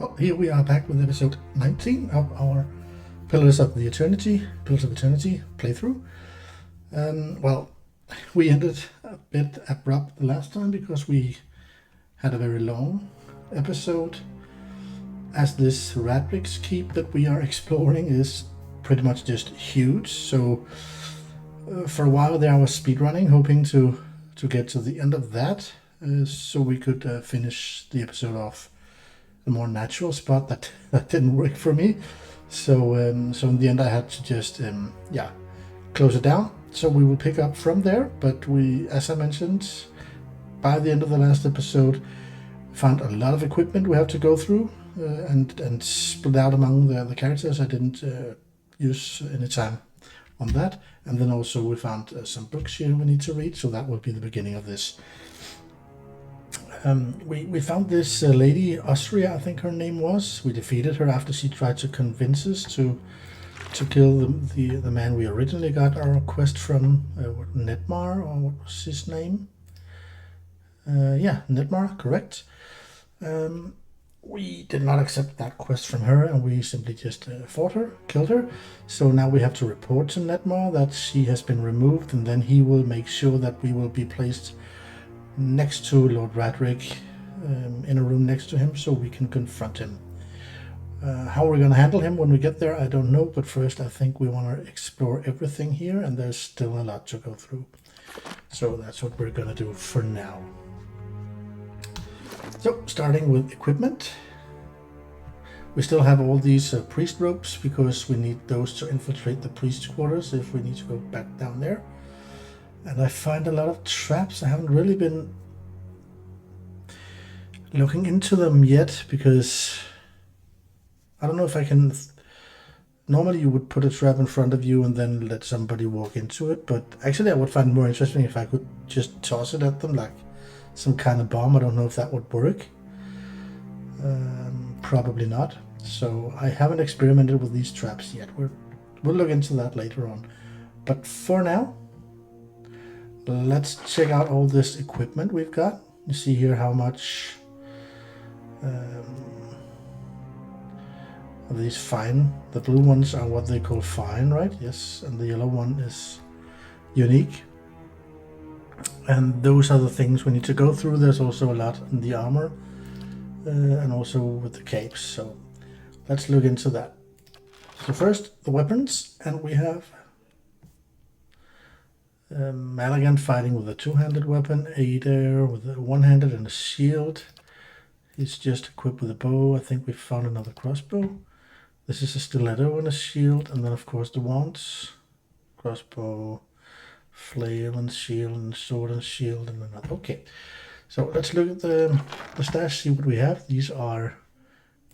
Well, here we are back with episode 19 of our Pillars of Eternity playthrough. Well, we ended a bit abrupt the last time because we had a very long episode, as this Raedrics keep that we are exploring is pretty much just huge. So for a while there I was speedrunning, hoping to get to the end of that, so we could finish the episode off a more natural spot. That didn't work for me, so in the end I had to just close it down. So we will pick up from there, but we, as I mentioned, by the end of the last episode, found a lot of equipment we have to go through and split out among the characters. I didn't use any time on that, and then also we found some books here we need to read, so that will be the beginning of this. We found this lady, Osria, I think her name was. We defeated her after she tried to convince us to kill the man we originally got our quest from, Nedmar, or what was his name? Nedmar, correct. We did not accept that quest from her, and we simply just fought her, killed her. So now we have to report to Nedmar that she has been removed, and then he will make sure that we will be placed next to Lord Raedric, in a room next to him, so we can confront him. How we're going to handle him when we get there, I don't know, but first I think we want to explore everything here, and there's still a lot to go through. So that's what we're going to do for now. So, starting with equipment. We still have all these priest ropes, because we need those to infiltrate the priest's quarters if we need to go back down there. And I find a lot of traps. I haven't really been looking into them yet, because I don't know if I can. Normally you would put a trap in front of you and then let somebody walk into it, but actually I would find it more interesting if I could just toss it at them like some kind of bomb. I don't know if that would work. Probably not. So I haven't experimented with these traps yet. We'll look into that later on. But for now, let's check out all this equipment we've got. You see here how much of these fine. The blue ones are what they call fine, right? Yes, and the yellow one is unique. And those are the things we need to go through. There's also a lot in the armor, and also with the capes. So let's look into that. So first, the weapons, and we have Maligan fighting with a two-handed weapon, Adair with a one-handed and a shield. He's just equipped with a bow. I think we found another crossbow. This is a stiletto and a shield, and then of course the wands, crossbow, flail and shield, and sword and shield, and another. Okay, so let's look at the stash, see what we have. These are,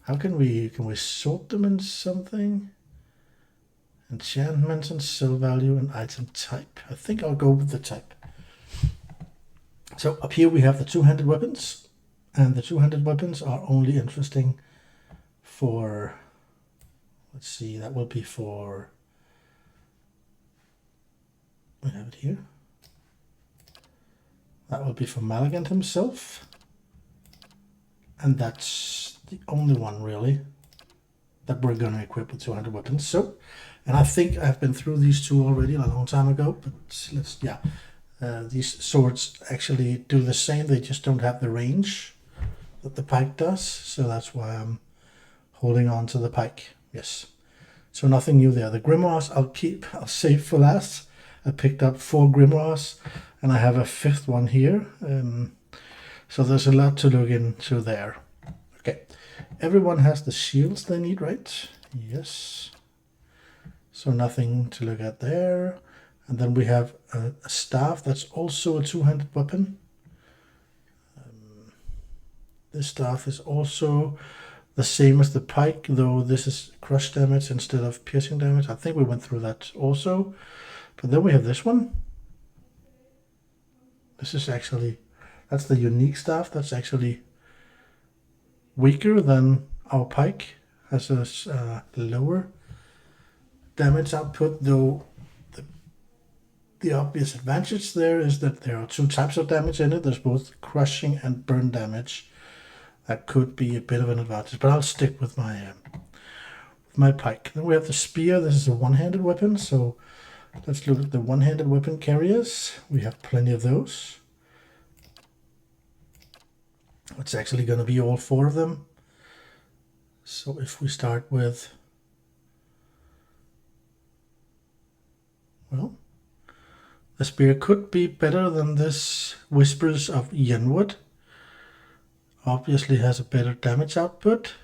how can we sort them in something? Enchantments and sell value and item type. I think I'll go with the type. So up here we have the two-handed weapons, and the two-handed weapons are only interesting for, let's see, that will be for, we have it here. That will be for Maligan himself, and that's the only one really that we're going to equip with 200 weapons. So, and I think I've been through these two already a long time ago, but let's, these swords actually do the same, they just don't have the range that the pike does, so that's why I'm holding on to the pike. Yes, so nothing new there. The grimoires I'll save for last. I picked up 4 grimoires, and I have a 5th one here, so there's a lot to look into there. Okay, everyone has the shields they need, right? Yes. So nothing to look at there. And then we have a staff that's also a two-handed weapon. This staff is also the same as the pike, though this is crush damage instead of piercing damage. I think we went through that also. But then we have this one. This is actually, that's the unique staff. That's actually weaker than our pike. Has a lower damage output, though the obvious advantage there is that there are 2 types of damage in it. There's both crushing and burn damage. that could be a bit of an advantage, but I'll stick with my pike. Then we have the spear. This is a one-handed weapon, so let's look at the one-handed weapon carriers. We have plenty of those. It's actually going to be all 4 of them. So if we start with, well, the spear could be better than this Whispers of Yenwood. Obviously has a better damage output,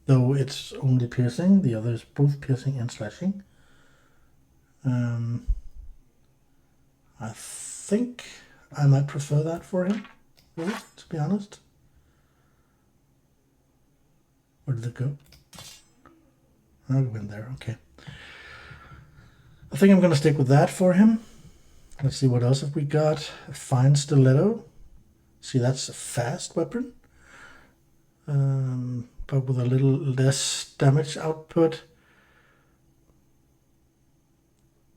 though it's only piercing. The other is both piercing and slashing. I think I might prefer that for him, really, to be honest. Where did it go? Oh, it went there, okay. I think I'm going to stick with that for him. Let's see, what else have we got? A fine stiletto. See, that's a fast weapon. But with a little less damage output.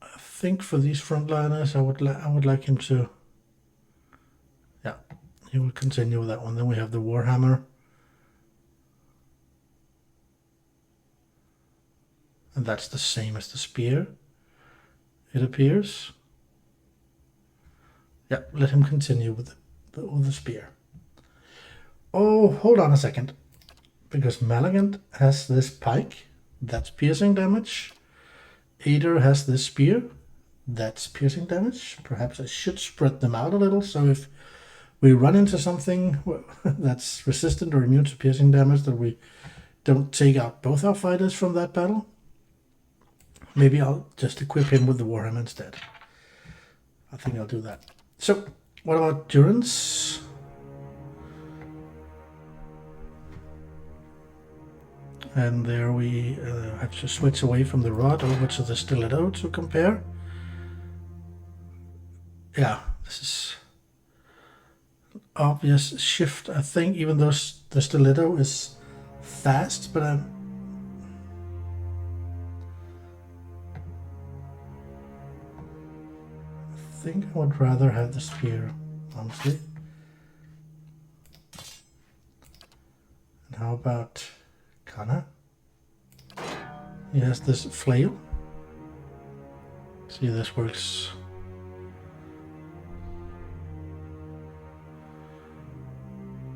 I think for these frontliners, I would like him to... Yeah, he will continue with that one. Then we have the Warhammer. And that's the same as the spear, it appears. Yeah, let him continue with the spear. Oh, hold on a second. Because Malagant has this pike, that's piercing damage. Ader has this spear, that's piercing damage. Perhaps I should spread them out a little, so if we run into something that's resistant or immune to piercing damage, that we don't take out both our fighters from that battle. Maybe I'll just equip him with the Warhammer instead. I think I'll do that. So, what about Durance? And there we have to switch away from the rod over to the stiletto to compare. Yeah, this is an obvious shift, I think, even though the stiletto is fast, but I think I would rather have the spear, honestly. And how about Kana? He has this flail. See, this works.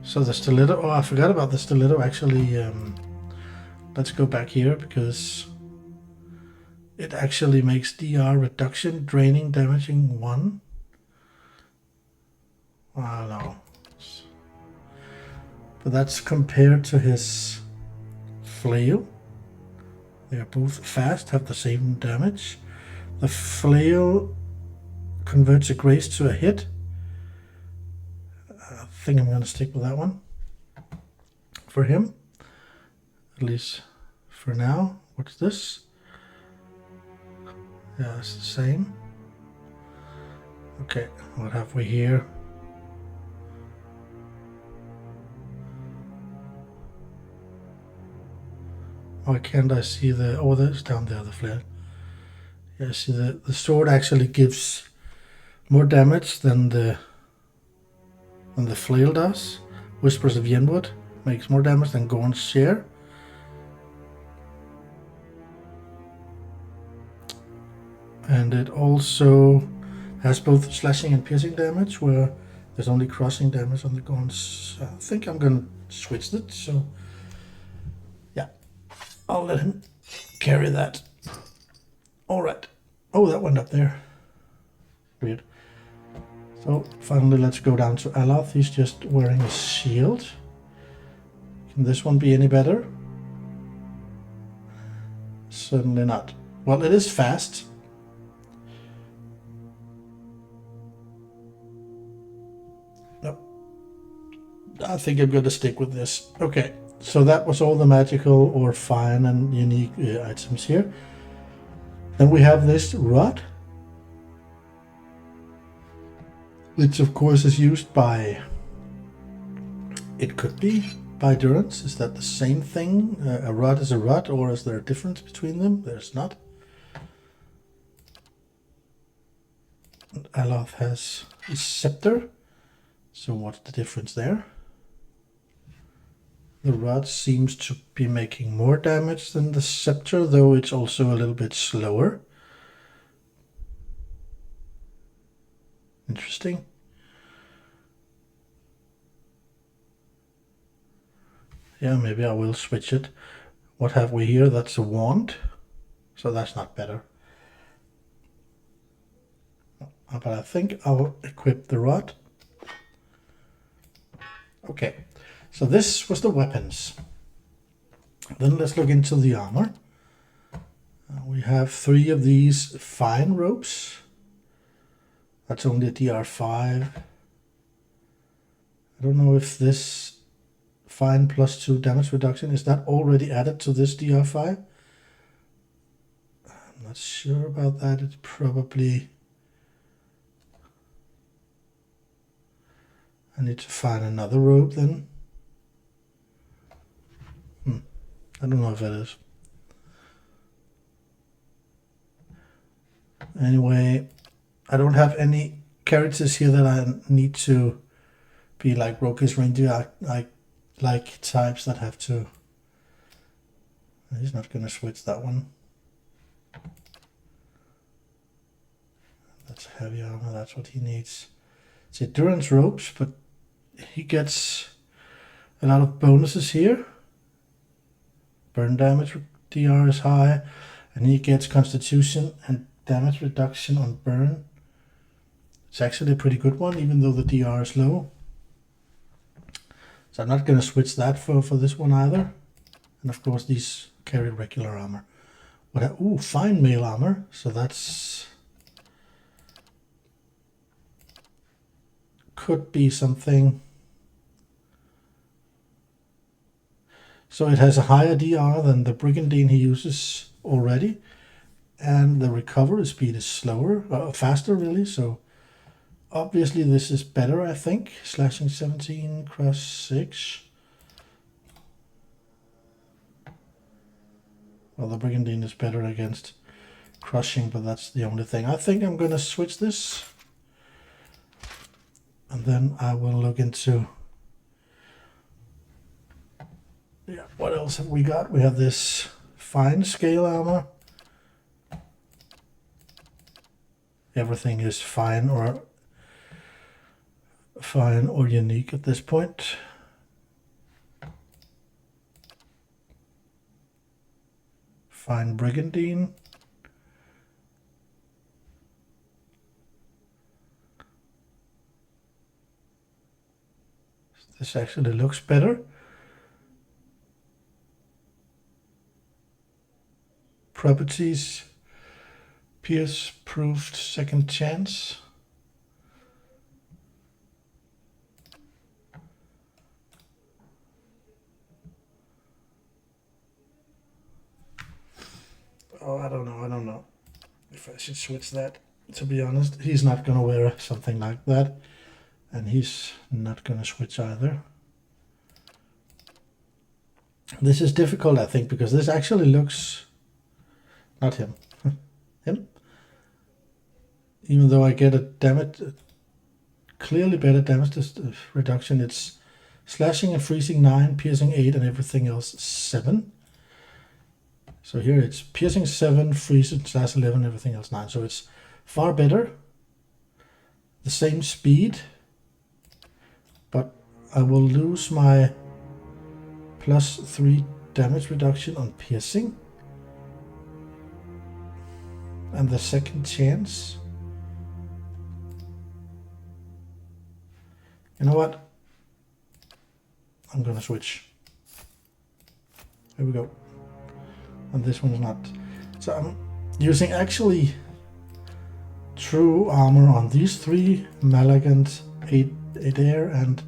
So the stiletto, oh, I forgot about the stiletto actually. Let's go back here because it actually makes DR reduction, draining, damaging 1. I don't know. But that's compared to his flail. They are both fast, have the same damage. The flail converts a grace to a hit. I think I'm going to stick with that one for him, at least for now. What's this? Yeah, it's the same. Okay, what have we here? Why can't I see the... Oh, that's down there, the flare. Yeah, see, the sword actually gives more damage than the flail does. Whispers of Yenwood makes more damage than Gorn's share. And it also has both slashing and piercing damage, where there's only crossing damage on the Gorn's. I think I'm going to switch it, so yeah, I'll let him carry that. Alright. Oh, that went up there. Weird. So finally, let's go down to Aloth. He's just wearing a shield. Can this one be any better? Certainly not. Well, it is fast. No. I think I'm going to stick with this. Okay, so that was all the magical or fine and unique items here. Then we have this rod, which of course is used by, it could be by Durance. Is that the same thing? A rod is a rod, or is there a difference between them? There's not. Aloth has a scepter, so what's the difference there? The rod seems to be making more damage than the scepter, though it's also a little bit slower. Interesting. Yeah, maybe I will switch it. What have we here? That's a wand. So that's not better. But I think I'll equip the rod. Okay, so this was the weapons. Then let's look into the armor. We have 3 of these fine ropes. That's only a DR5. I don't know if this fine +2 damage reduction, is that already added to this DR5? I'm not sure about that. It's probably... I need to find another rope then. I don't know if it is. Anyway, I don't have any characters here that I need to be like Roki's Ranger. I like types that have to... He's not going to switch that one. That's heavy armor, that's what he needs. It's endurance ropes, but he gets a lot of bonuses here. Burn damage DR is high, and he gets constitution and damage reduction on burn. It's actually a pretty good one, even though the DR is low. So I'm not going to switch that for this one either. And of course these carry regular armor. Ooh, fine mail armor. So that's... could be something. So it has a higher DR than the Brigandine he uses already. And the recovery speed is slower, faster really. So obviously this is better, I think. Slashing 17, cross 6. Well, the Brigandine is better against crushing, but that's the only thing. I think I'm going to switch this. And then I will look into... Yeah, what else have we got? We have this fine scale armor. Everything is fine or unique at this point. Fine Brigandine. This actually looks better. Properties, pierce proved second chance. Oh, I don't know if I should switch that. To be honest, he's not gonna wear something like that, and he's not gonna switch either. This is difficult, I think, because this actually looks... Not him. Him. Even though I get a damage, clearly better damage reduction. It's slashing and freezing 9, piercing 8, and everything else 7. So here it's piercing 7, freezing slash 11, everything else 9. So it's far better. The same speed, but I will lose my +3 damage reduction on piercing. And the second chance. You know what? I'm gonna switch. Here we go. And this one's not. So I'm using actually true armor on these 3, Malagant, Adair and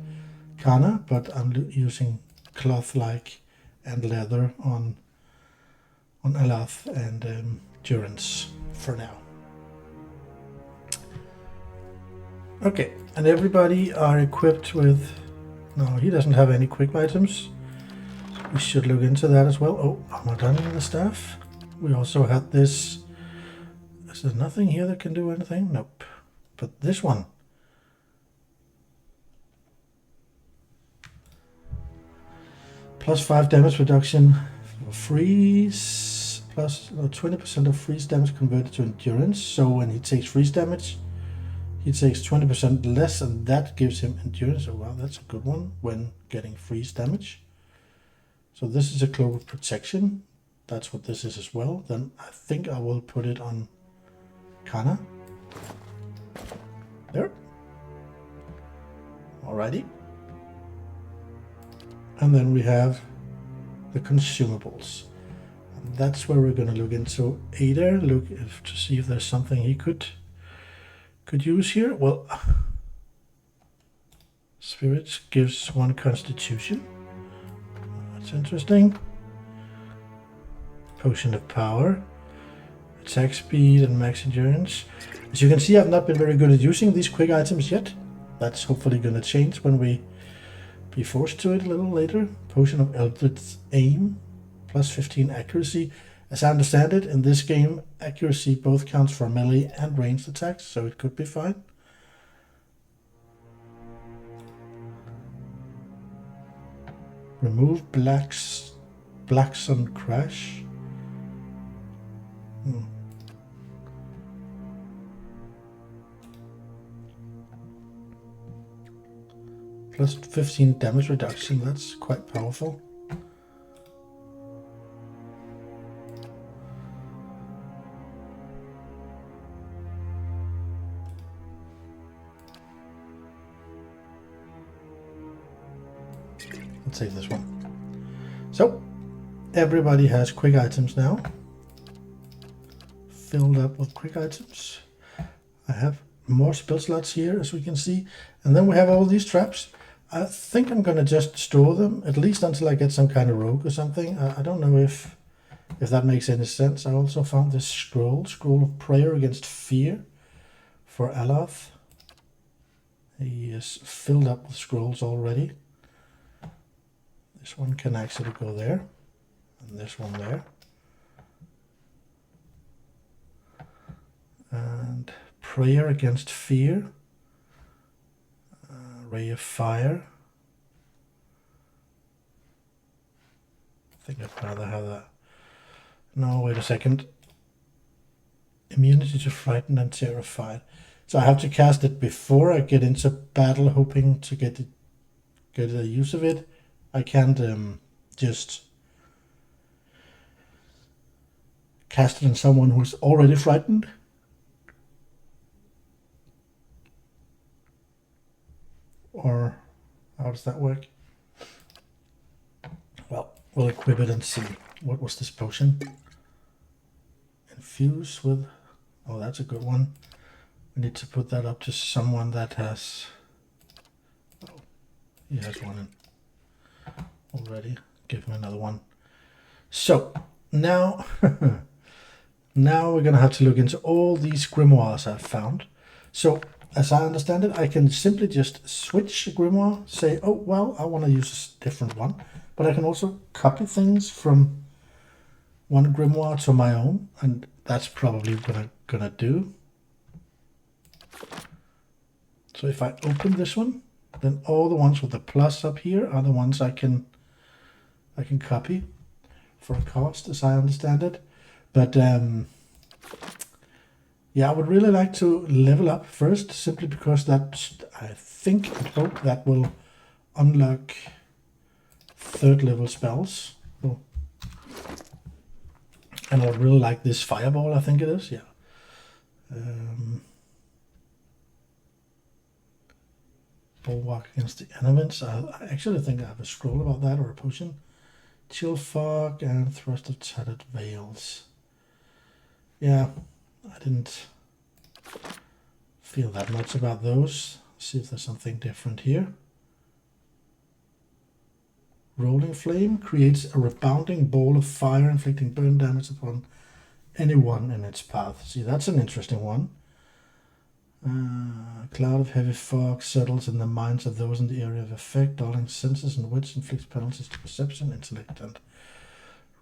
Kana, but I'm using cloth-like and leather on Alath and Durance for now. Okay, and everybody are equipped with... No, he doesn't have any quick items. We should look into that as well. Oh, I'm not done with the staff. We also had this... Is there nothing here that can do anything? Nope. But this one. +5 damage reduction for freeze, plus 20% of freeze damage converted to endurance. So when he takes freeze damage, he takes 20% less, and that gives him endurance. Oh wow, that's a good one when getting freeze damage. So this is a cloak of protection. That's what this is as well. Then I think I will put it on Kana. There. Alrighty. And then we have the consumables. And that's where we're going to look into Ada, to see if there's something he could use here. Well, Spirits gives 1 constitution. That's interesting. Potion of power, attack speed, and max endurance. As you can see, I've not been very good at using these quick items yet. That's hopefully going to change when we be forced to it a little later. Potion of Eldritch Aim, +15 accuracy. As I understand it, in this game, accuracy both counts for melee and ranged attacks, so it could be fine. Remove Black Sun Crash. +15 damage reduction, that's quite powerful. Let's save this one. So, everybody has quick items now. Filled up with quick items. I have more spell slots here, as we can see. And then we have all these traps. I think I'm going to just store them, at least until I get some kind of rogue or something. I don't know if that makes any sense. I also found this scroll of prayer against fear for Aloth. He is filled up with scrolls already. This one can actually go there, and this one there. And prayer against fear. Ray of fire. I think I'd rather have that. No, wait a second. Immunity to frightened and terrified. So I have to cast it before I get into battle, hoping to get a use of it. I can't just cast it on someone who's already frightened. Or how does that work? Well, we'll equip it and see. What was this potion? Infuse with... Oh, that's a good one. We need to put that up to someone that has... Oh, he has one in already. Give him another one. So, now... now we're going to have to look into all these grimoires I've found. So... As I understand it, I can simply just switch a grimoire, say, oh, well, I want to use a different one. But I can also copy things from one grimoire to my own, and that's probably gonna do. So if I open this one, then all the ones with the plus up here are the ones I can copy for a cost, as I understand it. But yeah, I would really like to level up first, simply because that, I think and hope that will unlock 3rd level spells. Oh. And I would really like this fireball, I think it is, yeah. Bulwark against the elements. I actually think I have a scroll about that, or a potion. Chill fog and thrust of tattered veils. Yeah. I didn't feel that much about those. See if there's something different here. Rolling Flame creates a rebounding ball of fire, inflicting burn damage upon anyone in its path. See, that's an interesting one. Cloud of heavy fog settles in the minds of those in the area of effect, dulling senses and wits, inflicts penalties to perception, intellect, and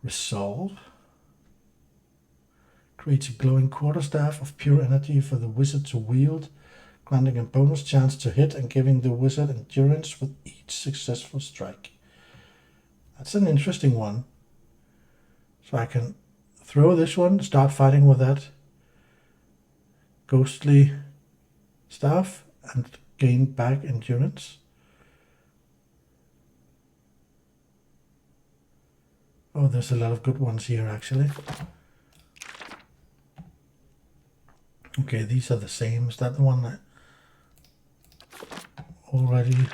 resolve. Creates a glowing quarterstaff of pure energy for the wizard to wield, granting a bonus chance to hit and giving the wizard endurance with each successful strike. That's an interesting one. So I can throw this one, start fighting with that ghostly staff, and gain back endurance. Oh, there's a lot of good ones here, actually. Okay, these are the same. Is that the one that already...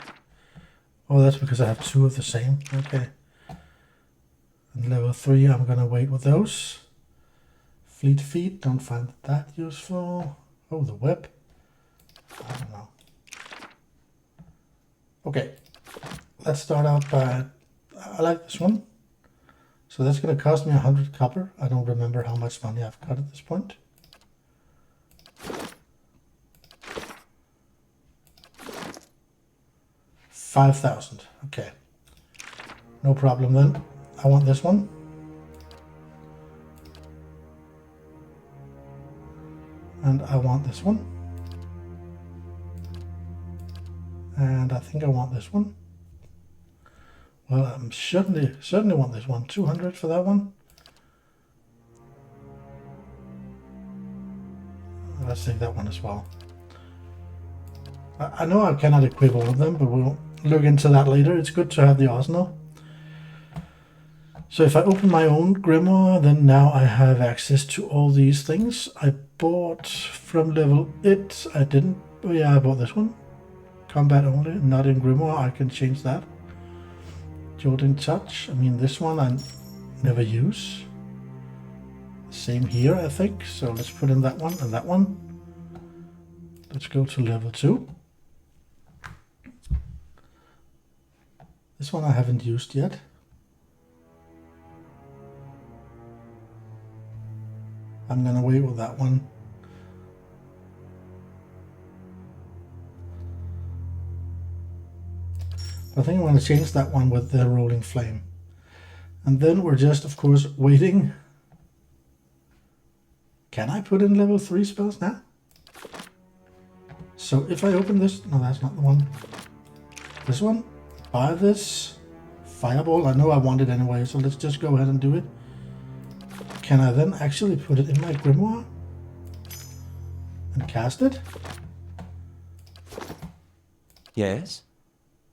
Oh, that's because I have two of the same. Okay. And level 3, I'm going to wait with those. Fleet feet, don't find that useful. Oh, the web. I don't know. Okay. Let's start out by... I like this one. So that's going to cost me 100 copper. I don't remember how much money I've got at this point. $5,000. Okay. No problem then. I want this one. And I want this one. And I think I want this one. Well, I certainly want this one. 200 for that one. Let's take that one as well. I know I cannot equip all of them, but we'll look into that later. It's good to have the arsenal. So if I open my own grimoire, then now I have access to all these things. I bought from level 8. I didn't. Oh yeah, I bought this one. Combat only, not in grimoire. I can change that. Jolting touch. I mean, this one I never use. Same here, I think. So let's put in that one and that one. Let's go to level 2. This one I haven't used yet. I'm gonna wait with that one. I think I'm gonna change that one with the rolling flame. And then we're just, of course, waiting. Can I put in level 3 spells now? So if I open this, no, that's not the one. This one, buy this fireball. I know I want it anyway, so let's just go ahead and do it. Can I then actually put it in my grimoire and cast it? Yes?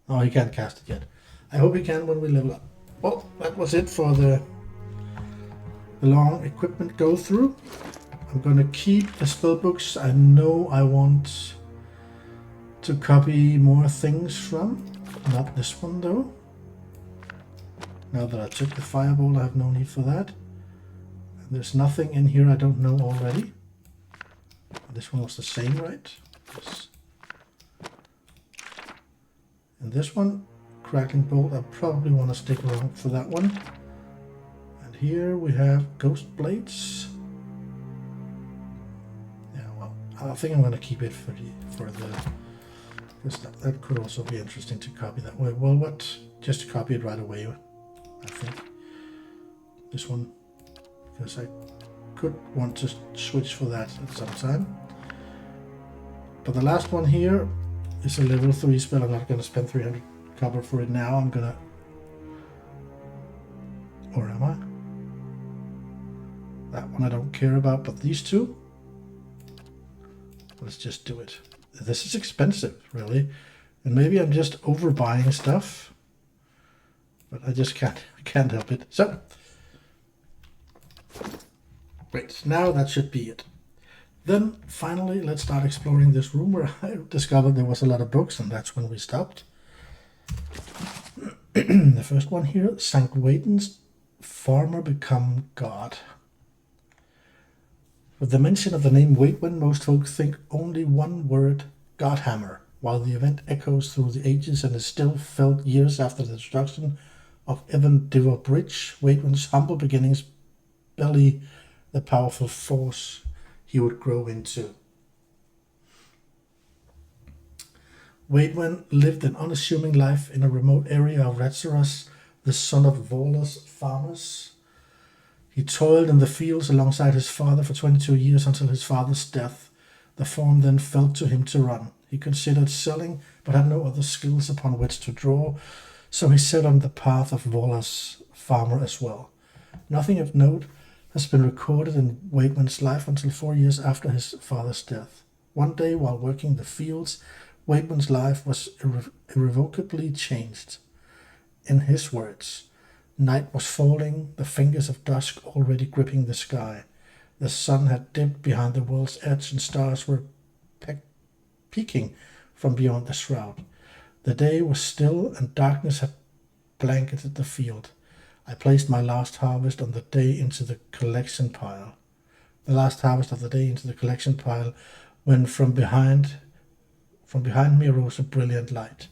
Oh, he can't cast it yet. I hope he can when we level up. Well, that was it for the long equipment go through. I'm going to keep the spell books I know I want to copy more things from. Not this one though. Now that I took the fireball, I have no need for that. And there's nothing in here I don't know already. This one was the same, right? Yes. And this one, Crackling Bolt, I probably want to stick around for that one. And here we have Ghost Blades. Yeah, well, I think I'm going to keep it for that could also be interesting to copy that way. Well, what? Just to copy it right away, I think. This one, because I could want to switch for that at some time. But the last one here is a level 3 spell. I'm not going to spend 300 copper for it now. I'm going to... Or am I? That one I don't care about, but these two? Let's just do it. This is expensive, really. And maybe I'm just overbuying stuff. But I just can't help it. So, great. Now that should be it. Then, finally, let's start exploring this room where I discovered there was a lot of books, and that's when we stopped. The first one here, St. Waiden's Farmer Become God. With the mention of the name Waidwen, most folks think only one word, Godhammer, while the event echoes through the ages and is still felt years after the destruction of Evan Diver Bridge. Waidwen's humble beginnings belly the powerful force he would grow into. Waidwen lived an unassuming life in a remote area of Raedrics, the son of Vorla's farmers. He toiled in the fields alongside his father for 22 years until his father's death. The farm then fell to him to run. He considered selling, but had no other skills upon which to draw, So he set on the path of Volas, farmer as well. Nothing of note has been recorded in Waidman's life until 4 years after his father's death. One day, while working the fields, Waidman's life was irrevocably changed. In his words, night was falling, the fingers of dusk already gripping the sky. The sun had dipped behind the world's edge and stars were peeking from beyond the shroud. The day was still and darkness had blanketed the field. I placed my last harvest on the day into the collection pile. The last harvest of the day into the collection pile, when from behind me arose a brilliant light.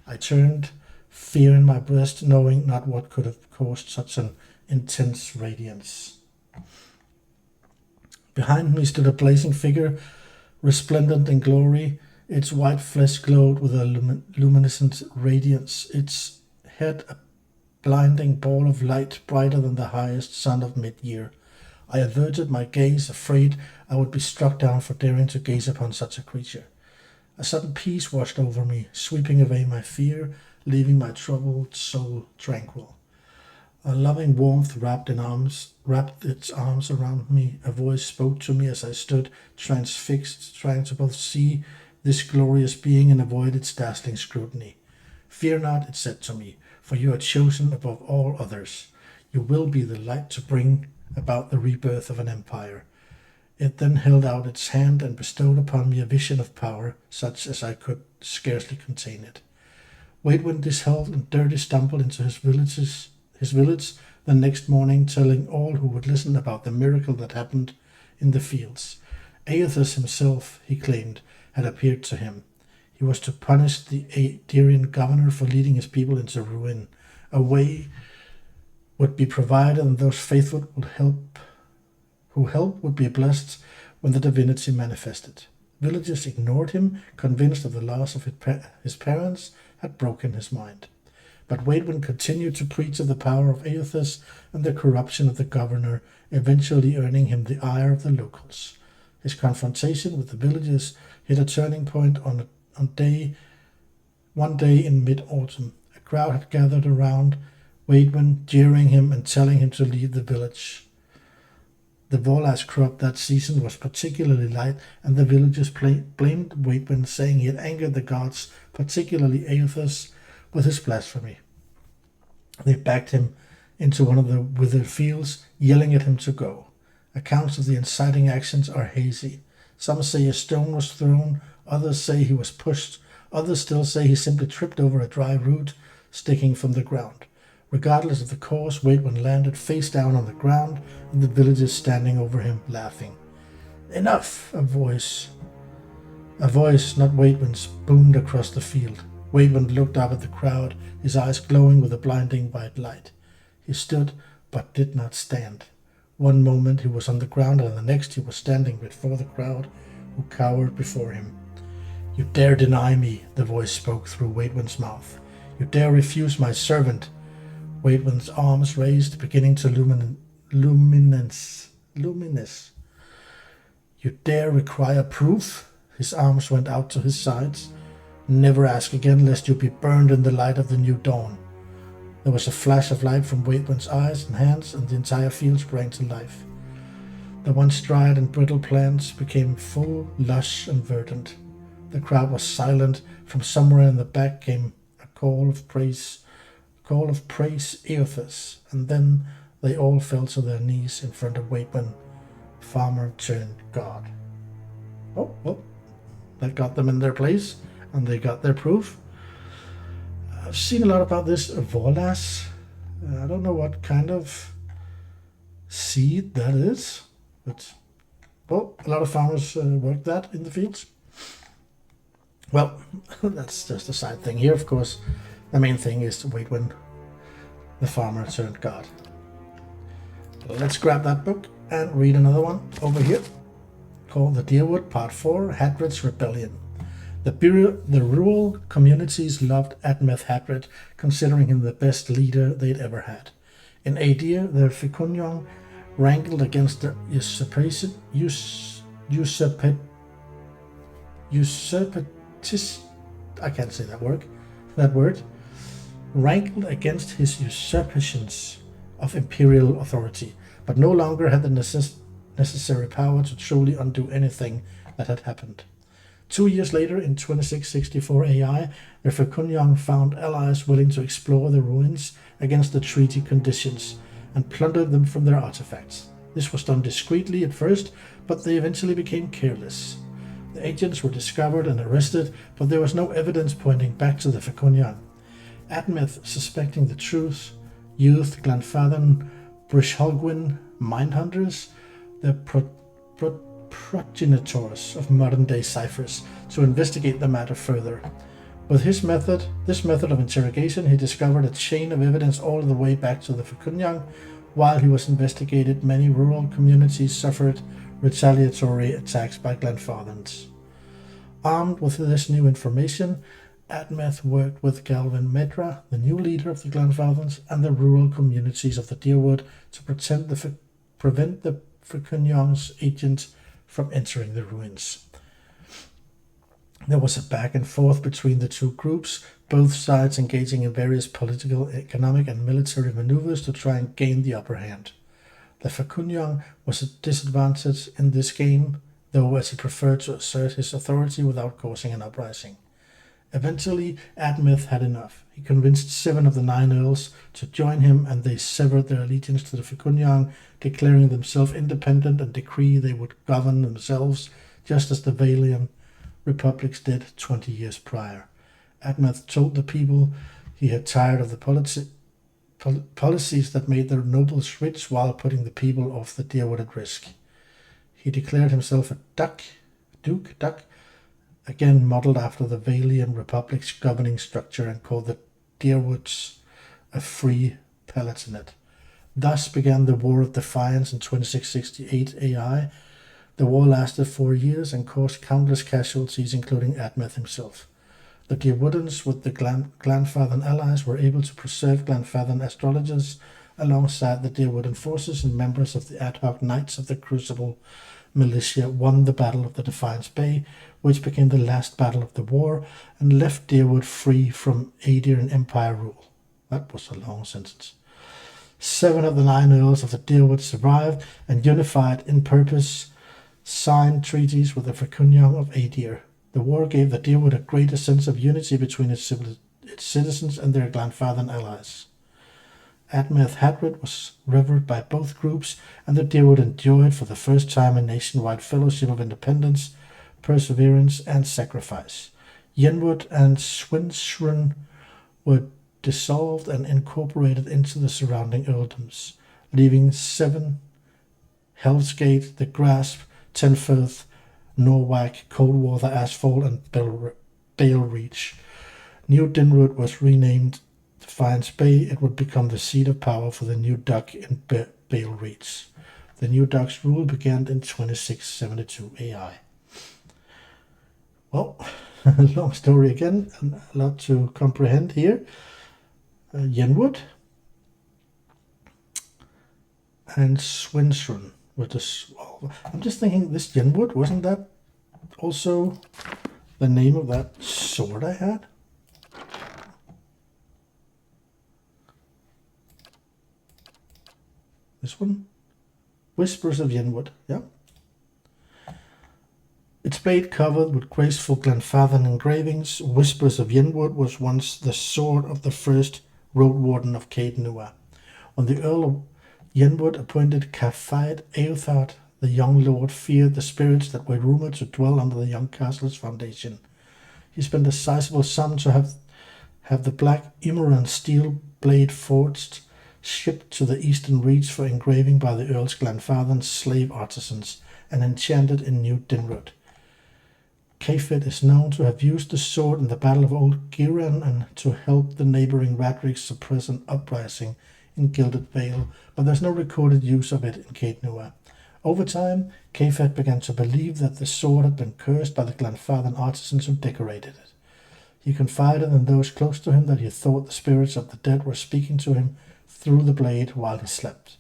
I turned, fear in my breast, knowing not what could have caused such an intense radiance. Behind me stood a blazing figure, resplendent in glory. Its white flesh glowed with a luminescent radiance, its head a blinding ball of light brighter than the highest sun of mid-year. I averted my gaze, afraid I would be struck down for daring to gaze upon such a creature. A sudden peace washed over me, sweeping away my fear, leaving my troubled soul tranquil. A loving warmth wrapped its arms around me. A voice spoke to me as I stood transfixed, trying to both see this glorious being and avoid its dazzling scrutiny. Fear not, it said to me, for you are chosen above all others. You will be the light to bring about the rebirth of an empire. It then held out its hand and bestowed upon me a vision of power, such as I could scarcely contain it. Waidwen dishevelled and dirty stumbled into his village the next morning, telling all who would listen about the miracle that happened in the fields. Aethus himself, he claimed, had appeared to him. He was to punish the Aedirian governor for leading his people into ruin. A way would be provided, and those faithful who helped would be blessed when the divinity manifested. Villagers ignored him, convinced of the loss of his parents had broken his mind. But Waidwen continued to preach of the power of Aethus and the corruption of the governor, eventually earning him the ire of the locals. His confrontation with the villagers hit a turning point one day in mid-autumn. A crowd had gathered around Waidwen, jeering him and telling him to leave the village. The Volas crop that season was particularly light, and the villagers blamed Waidwen, saying he had angered the gods, particularly Aethus, with his blasphemy. They backed him into one of the withered fields, yelling at him to go. Accounts of the inciting actions are hazy. Some say a stone was thrown, others say he was pushed, others still say he simply tripped over a dry root sticking from the ground. Regardless of the cause, Waidwen landed face down on the ground, and the villagers standing over him, laughing. Enough! A voice, not Waidwen's, boomed across the field. Waidwen looked up at the crowd, his eyes glowing with a blinding white light. He stood, but did not stand. One moment he was on the ground, and the next he was standing before the crowd, who cowered before him. You dare deny me, the voice spoke through Waidwen's mouth. You dare refuse my servant. Waidwen's arms raised, beginning to luminous. You dare require proof? His arms went out to his sides. Never ask again, lest you be burned in the light of the new dawn. There was a flash of light from Waidwen's eyes and hands, and the entire field sprang to life. The once dried and brittle plants became full, lush, and verdant. The crowd was silent. From somewhere in the back came a call of praise Aethus, and then they all fell to their knees in front of Waidwen, farmer turned god. Oh, well, that got them in their place, and they got their proof. I've seen a lot about this Volas. I don't know what kind of seed that is, but well, a lot of farmers work that in the fields. Well, that's just a side thing here, of course. The main thing is Waidwen, the farmer turned god. Let's grab that book and read another one over here called The Deerwood, Part 4, Hadred's Rebellion. The rural communities loved Admeth Hadred, considering him the best leader they'd ever had. In Aedir, the Ficunion wrangled against the I can't say that word. rankled against his usurpations of imperial authority, but no longer had the necessary power to truly undo anything that had happened. 2 years later, in 2664 AI, the Fecunjang found allies willing to explore the ruins against the treaty conditions and plundered them from their artifacts. This was done discreetly at first, but they eventually became careless. The agents were discovered and arrested, but there was no evidence pointing back to the Fecunjang. Admeth, suspecting the truth, used Glanfathan Brishhalgwyn minehunters, the progenitors of modern-day ciphers, to investigate the matter further. With this method of interrogation, he discovered a chain of evidence all the way back to the Fecunjang. While he was investigated, many rural communities suffered retaliatory attacks by Glanfathans. Armed with this new information, Admeth worked with Galvin Medra, the new leader of the Glanfathans, and the rural communities of the Deerwood to prevent the Fecunjang's agents from entering the ruins. There was a back and forth between the two groups, both sides engaging in various political, economic, and military maneuvers to try and gain the upper hand. The Fecunjang was at disadvantage in this game, though, as he preferred to assert his authority without causing an uprising. Eventually, Admeth had enough. He convinced 7 of the 9 earls to join him, and they severed their allegiance to the Fecunjang, declaring themselves independent and decree they would govern themselves, just as the Valian republics did 20 years prior. Admeth told the people he had tired of the policies that made their nobles rich while putting the people of the Deerwood at risk. He declared himself a Duke, again modeled after the Valian Republic's governing structure, and called the Deerwoods a free palatinate. Thus began the War of Defiance in 2668 AI. The war lasted 4 years and caused countless casualties, including Admeth himself. The Deerwoodans, with the Glanfathan allies, were able to preserve Glanfathan astrologers alongside the Deerwoodan forces, and members of the ad hoc Knights of the Crucible militia won the Battle of the Defiance Bay, which became the last battle of the war and left Deerwood free from Aedian Empire rule. That was a long sentence. 7 of the 9 earls of the Deerwood survived and, unified in purpose, signed treaties with the Fecunjang of Aedir. The war gave the Deerwood a greater sense of unity between its citizens and their Glanfathan allies. Admeth Hadred was revered by both groups, and the Deerwood enjoyed for the first time a nationwide fellowship of independence, perseverance, and sacrifice. Yenwood and Swinshrun were dissolved and incorporated into the surrounding earldoms, leaving 7 Helmsgate, the Grasp, Tenforth, Norwalk, Coldwater, Asphalt, and Balereach. New Dinwood was renamed Defiance Bay. It would become the seat of power for the new Duck in Balereach. The new Duck's rule began in 2672 AI. Well, long story again, and a lot to comprehend here. Yenwood and Swinshrun were this. Well, I'm just thinking, this Yenwood, wasn't that also the name of that sword I had? This one? Whispers of Yenwood, yeah. Its blade covered with graceful Glanfathan engravings, Whispers of Yenwood was once the sword of the first Road Warden of Caed Nua. When the Earl of Yenwood appointed Caffaid Eothard, the young lord feared the spirits that were rumored to dwell under the young castle's foundation. He spent a sizable sum to have the black Imeran steel blade forged, shipped to the eastern reach for engraving by the Earl's Glanfathan slave artisans, and enchanted in New Dinwood. Caffaid is known to have used the sword in the Battle of Old Giran and to help the neighboring Raedrics suppress an uprising in Gilded Vale, but there's no recorded use of it in Caed Nua. Over time, Caffaid began to believe that the sword had been cursed by the Glanfathan artisans who decorated it. He confided in those close to him that he thought the spirits of the dead were speaking to him through the blade while he slept.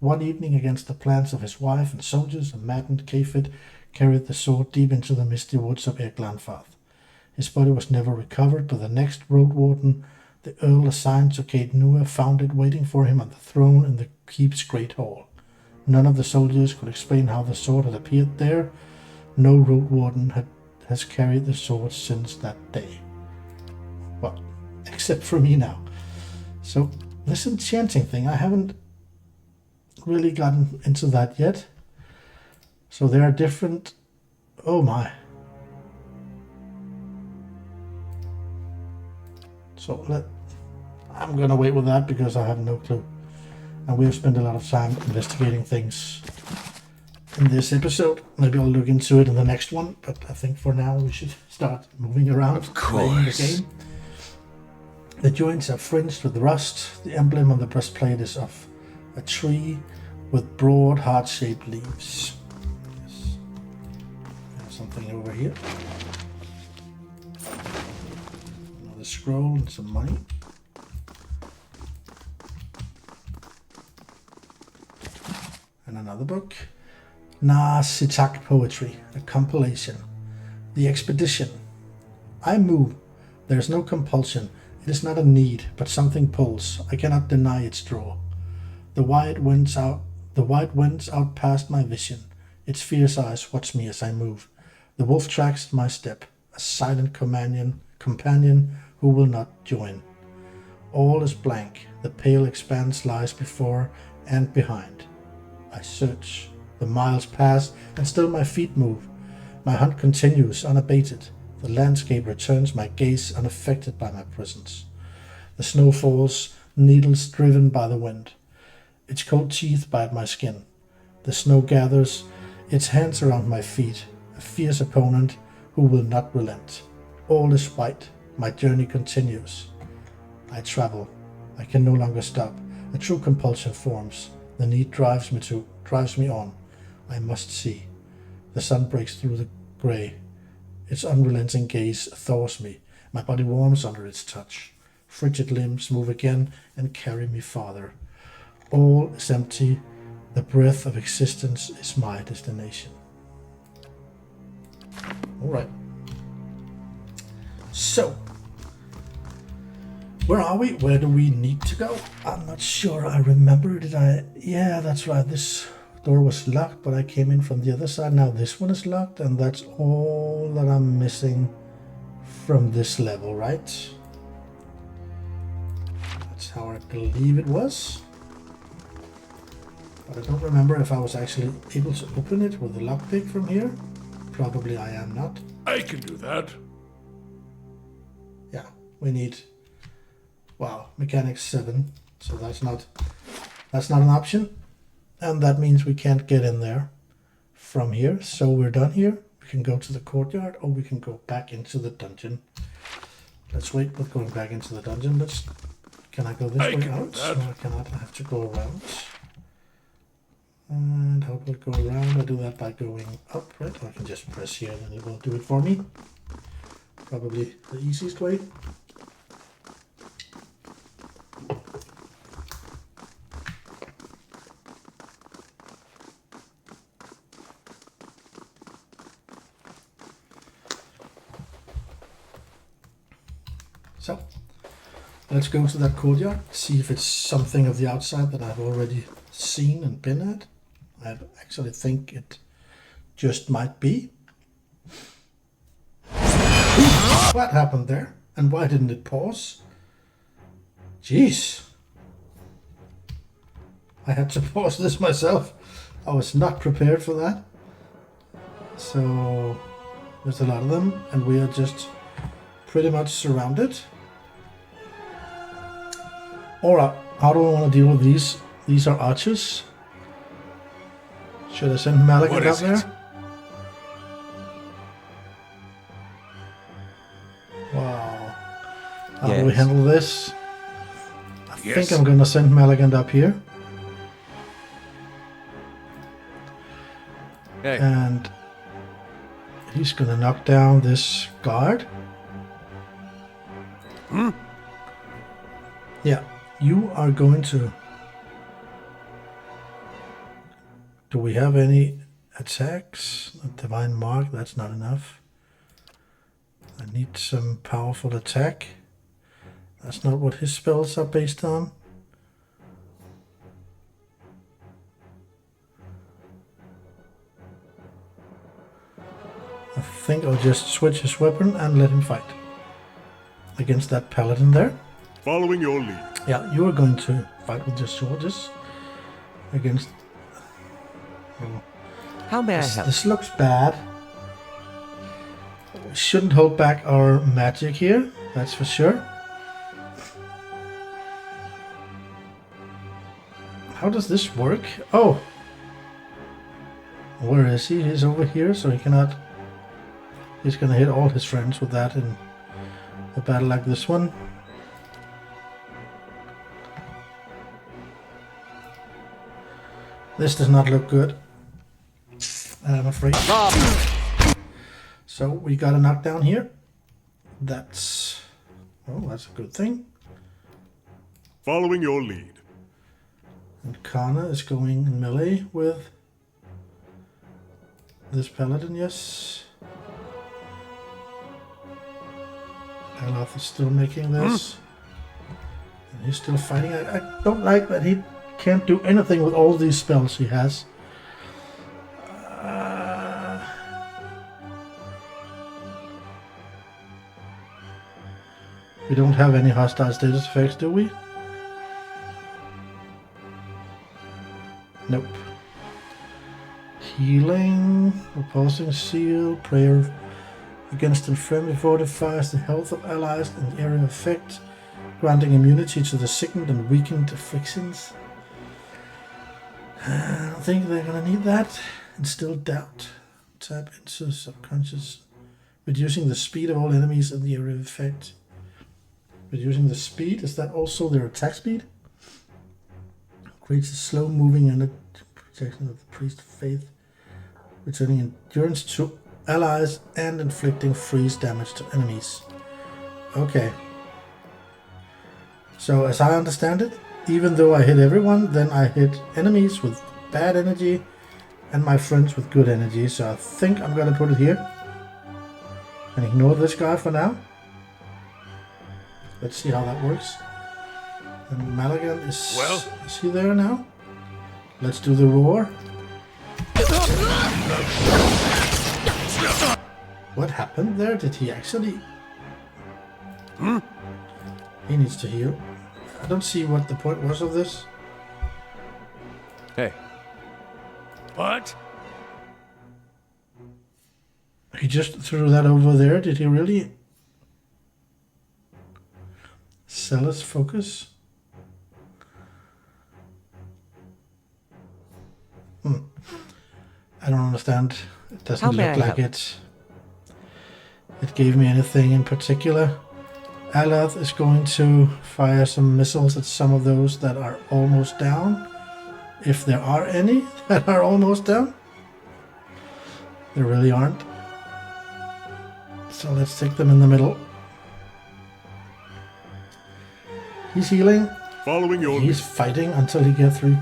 One evening, against the plans of his wife and soldiers, a maddened Caffaid carried the sword deep into the misty woods of Glanfath. His body was never recovered, but the next Road Warden, The Earl assigned to Caed Nua found it waiting for him on the throne in the keep's great hall. None of the soldiers could explain how the sword had appeared there. No road warden has carried the sword since that day. Well, except for me now. So this enchanting thing, I haven't really gotten into that yet. So there are different... Oh my. So I'm gonna wait with that because I have no clue. And we have spent a lot of time investigating things in this episode. Maybe I'll look into it in the next one, but I think for now we should start moving around. Of course. The game. The joints are fringed with rust. The emblem on the breastplate is of a tree with broad, heart-shaped leaves. Yes. There's something over here. Another scroll and some money. And another book. Sitak Poetry, a compilation. The Expedition. I move. There is no compulsion. It is not a need, but something pulls. I cannot deny its draw. The wide winds out past my vision. Its fierce eyes watch me as I move. The wolf tracks my step, a silent companion who will not join. All is blank. The pale expanse lies before and behind. I search. The miles pass, and still my feet move. My hunt continues unabated. The landscape returns my gaze unaffected by my presence. The snow falls, needles driven by the wind. Its cold teeth bite my skin. The snow gathers, its hands around my feet, a fierce opponent who will not relent. All is white. My journey continues. I travel. I can no longer stop. A true compulsion forms. The need drives me on. I must see. The sun breaks through the grey. Its unrelenting gaze thaws me. My body warms under its touch. Frigid limbs move again and carry me farther. All is empty. The breath of existence is my destination. All right. So, where are we? Where do we need to go? I'm not sure. I remember. Yeah, that's right. This door was locked, but I came in from the other side. Now this one is locked, and that's all that I'm missing from this level, right? That's how I believe it was. But I don't remember if I was actually able to open it with the lockpick from here. Probably I am not. I can do that. Yeah, we need... Wow, mechanics 7. So that's not an option. And that means we can't get in there from here. So we're done here. We can go to the courtyard, or we can go back into the dungeon. Let's wait with going back into the dungeon. Can I go this way out? No, I cannot. I have to go around. And how will it go around? I do that by going up, right? Or I can just press here and it will do it for me. Probably the easiest way. So, let's go to that courtyard, see if it's something of the outside that I've already seen and been at. I actually think it just might be. What happened there? And why didn't it pause? Jeez. I had to pause this myself. I was not prepared for that. So, there's a lot of them, and we are just pretty much surrounded. Alright, how do I want to deal with these? These are archers. Should I send Malagan up there? Wow. How do we handle this? I think I'm going to send Malagan up here. Hey. And he's going to knock down this guard. Yeah, you are going to... Do we have any attacks? A divine mark, that's not enough. I need some powerful attack. That's not what his spells are based on. I think I'll just switch his weapon and let him fight against that paladin there. Following your lead. Yeah, you are going to fight with your swords against... Oh, How may I help? this looks bad. We shouldn't hold back our magic here, that's for sure. How does this work? Oh! Where is he? He's over here, so he cannot... He's gonna hit all his friends with that in a battle like this one. This does not look good, I'm afraid. So we got a knockdown here. That's... Oh, that's a good thing. Following your lead. And Kana is going in melee with this paladin, yes. Aloth is still making this. And he's still fighting. I don't like that he can't do anything with all these spells he has. We don't have any hostile status effects, do we? Nope. Healing, repulsing seal, prayer against infirmity fortifies the health of allies in the area of effect, granting immunity to the sickened and weakened afflictions. I don't think they're gonna need that. Instill doubt. Tap into subconscious. Reducing the speed of all enemies in the area of effect. Reducing the speed, is that also their attack speed? Creates a slow moving and a protection of the priest of faith. Returning endurance to allies and inflicting freeze damage to enemies. Okay. So as I understand it, even though I hit everyone, then I hit enemies with bad energy and my friends with good energy. So I think I'm gonna put it here and ignore this guy for now. Let's see how that works. And Malagan is... Well? Is he there now? Let's do the roar. What happened there? Did he actually... He needs to heal. I don't see what the point was of this. Hey. What? He just threw that over there. Did he really... Sell his focus? I don't understand. It doesn't look like it gave me anything in particular. Aloth is going to fire some missiles at some of those that are almost down. If there are any that are almost down. There really aren't. So let's take them in the middle. He's healing. Following your He's fighting until he gets 3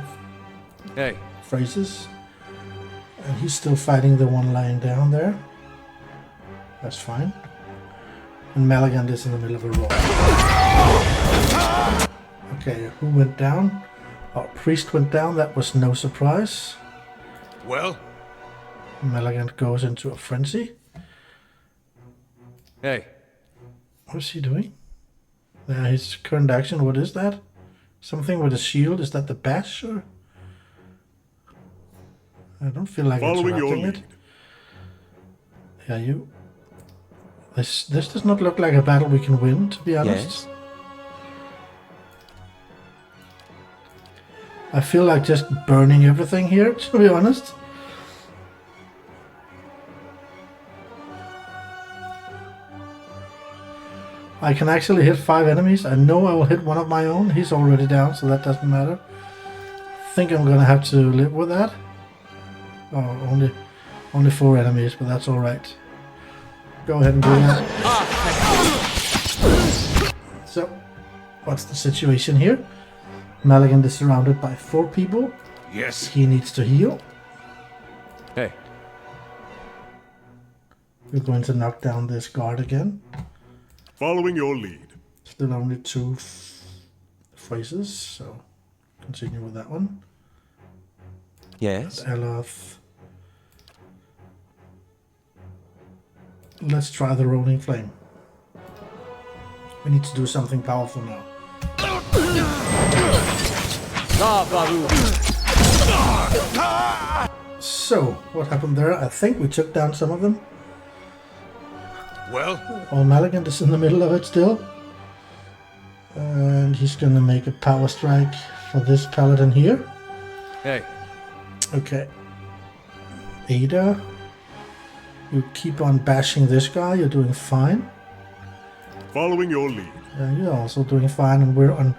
Hey. phrases. And he's still fighting the one lying down there. That's fine. And Malagand is in the middle of a roar. Okay, who went down? Our priest went down. That was no surprise. Well? Malagand goes into a frenzy. Hey. What's he doing? His current action, what is that? Something with a shield? Is that the bash? Or? I don't feel like Following your interrupting lead. it. Yeah, you... This does not look like a battle we can win, to be honest. Yes. I feel like just burning everything here, to be honest. I can actually hit 5 enemies. I know I will hit one of my own. He's already down, so that doesn't matter. I think I'm gonna have to live with that. Oh, only 4 enemies, but that's alright. Go ahead and do that. So, what's the situation here? Malagand is surrounded by 4 people. Yes. He needs to heal. Hey. We're going to knock down this guard again. Following your lead. Still only 2 phrases, so continue with that one. Yes. Aloth. Let's try the Rolling Flame. We need to do something powerful now. So, what happened there? I think we took down some of them. Well, All Malagant is in the middle of it still. And he's gonna make a power strike for this paladin here. Hey. Okay. Ada, you keep on bashing this guy, you're doing fine. following your lead. You're also doing fine, and we're on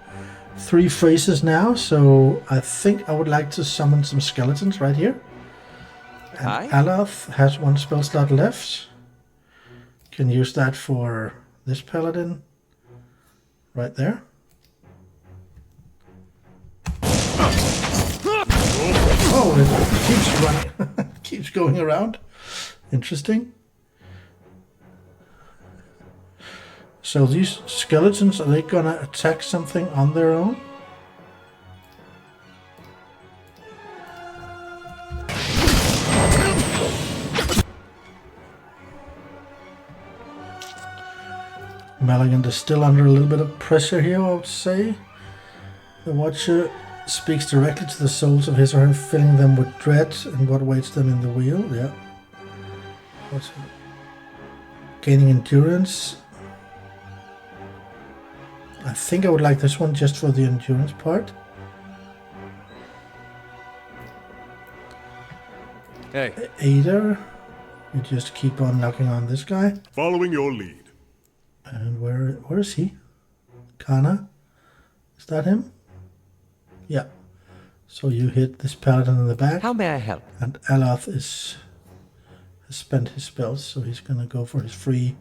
3 phrases now, so I think I would like to summon some skeletons right here. And Aloth has 1 spell slot left. Can use that for this paladin. Right there. Oh, it keeps running. Keeps going around. Interesting. So these skeletons, are they gonna attack something on their own? Malagant is still under a little bit of pressure here, I would say. The Watcher speaks directly to the souls of his or her, filling them with dread and what awaits them in the wheel. Yeah. What's gaining endurance. I think I would like this one just for the endurance part. Hey. Ada, you just keep on knocking on this guy. Following your lead. And where is he? Kana? Is that him? Yeah. So you hit this paladin in the back. How may I help? And Aloth has spent his spells, so he's gonna go for his free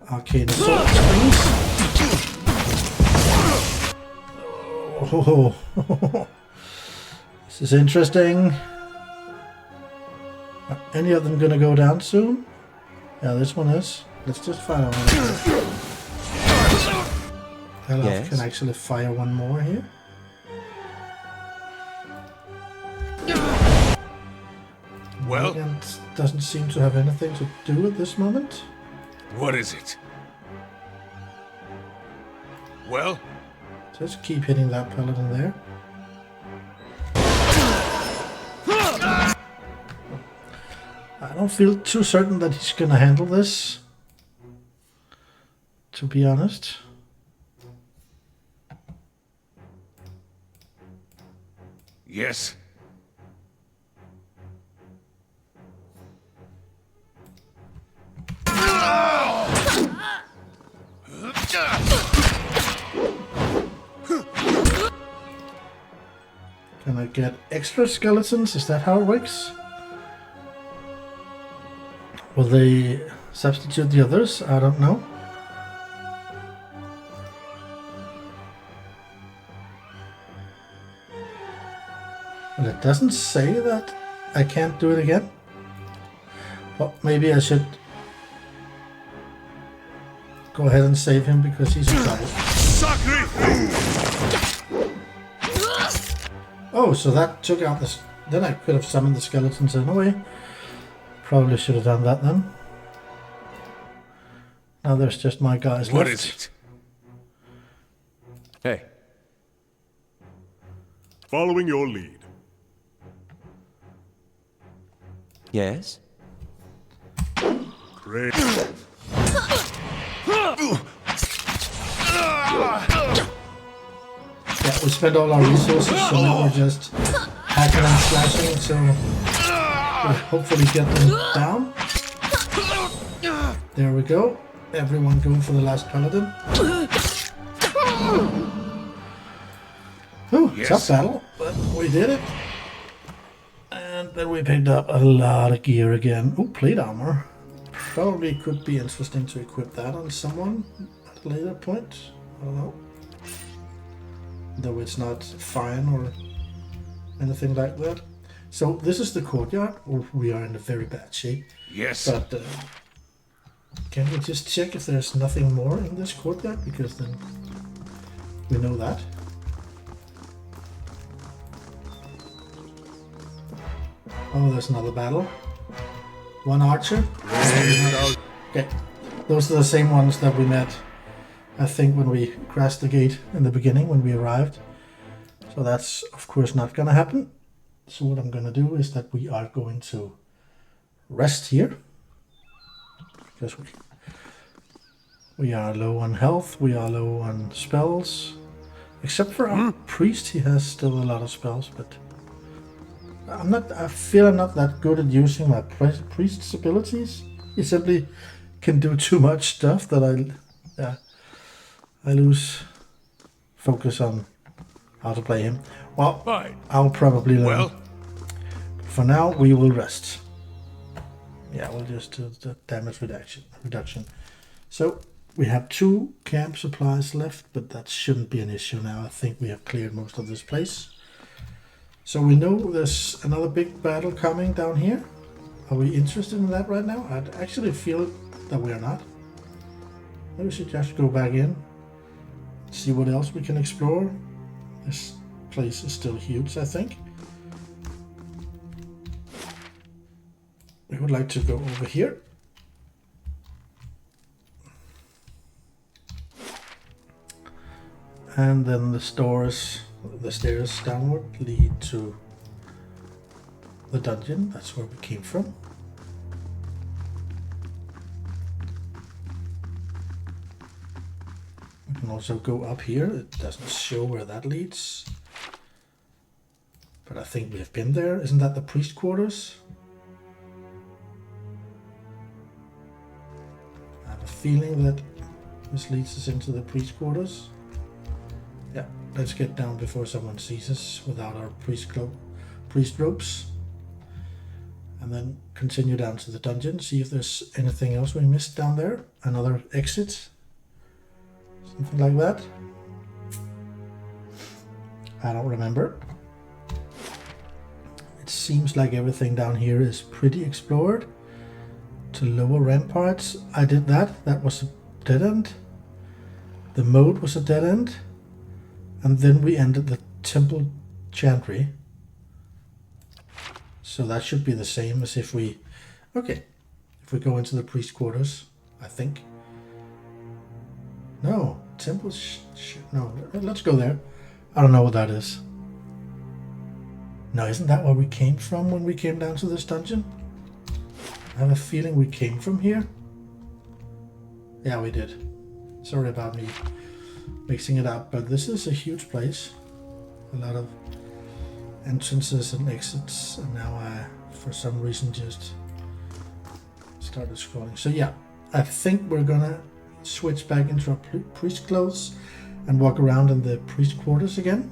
arcane sword springs. Oh, this is interesting. Are any of them gonna go down soon? Yeah, this one is. Let's just fire one. Aloth can actually fire one more here. Well, Malagant doesn't seem to have anything to do at this moment. what is it? Well, Just keep hitting that paladin there. I don't feel too certain that he's gonna handle this, to be honest. yes. Can I get extra skeletons? Is that how it works? Will they substitute the others? I don't know. Well, it doesn't say that I can't do it again. Well, maybe I should go ahead and save him because he's in trouble. Oh, so that took out this. Then I could have summoned the skeletons anyway. Probably should have done that then. Now there's just my guys left. What is it? Hey. Following your lead. Yes. Great. Yeah, we spent all our resources, so now we're just hacking and slashing, so we'll hopefully get them down. There we go. Everyone go for the last paladin. Ooh, tough battle, but we did it. And then we picked up a lot of gear again. Ooh, plate armor. Probably could be interesting to equip that on someone at a later point. I don't know. Though it's not fine or anything like that. So this is the courtyard. We are in a very bad shape. Yes. But Can we just check if there's nothing more in this courtyard? Because then we know that. Oh, there's another battle. One archer. Okay, those are the same ones that we met, I think, when we crashed the gate in the beginning when we arrived. So that's of course not gonna happen. So what I'm gonna do is that we are going to rest here. Because we are low on health, we are low on spells. Except for our priest, he has still a lot of spells, but I feel I'm not that good at using my priest's abilities. He simply can do too much stuff that I lose focus on how to play him. Well, Fine. I'll probably learn. Well, For now, we will rest. Yeah, we'll just do the damage reduction. So we have 2 camp supplies left, but that shouldn't be an issue now. I think we have cleared most of this place. So we know there's another big battle coming down here. Are we interested in that right now? I'd actually feel that we are not. Maybe we should just go back in, see what else we can explore. This place is still huge, I think. We would like to go over here. And then the stairs downward lead to the dungeon. That's where we came from. We can also go up here. It doesn't show where that leads. But I think we have been there. Isn't that the priest quarters? I have a feeling that this leads us into the priest quarters. Yeah, let's get down before someone sees us without our priest ropes. And then continue down to the dungeon, see if there's anything else we missed down there. Another exit. Something like that. I don't remember. It seems like everything down here is pretty explored. To lower ramparts, I did that. That was a dead end. The moat was a dead end. And then we ended the temple chantry. So that should be the same as if we... Okay. If we go into the priest quarters, I think. No. Temple... No. Let's go there. I don't know what that is. No, isn't that where we came from when we came down to this dungeon? I have a feeling we came from here. Yeah, we did. Sorry about me mixing it up, but this is a huge place. A lot of entrances and exits, and now I, for some reason, just started scrolling. So yeah, I think we're gonna switch back into our priest clothes and walk around in the priest quarters again.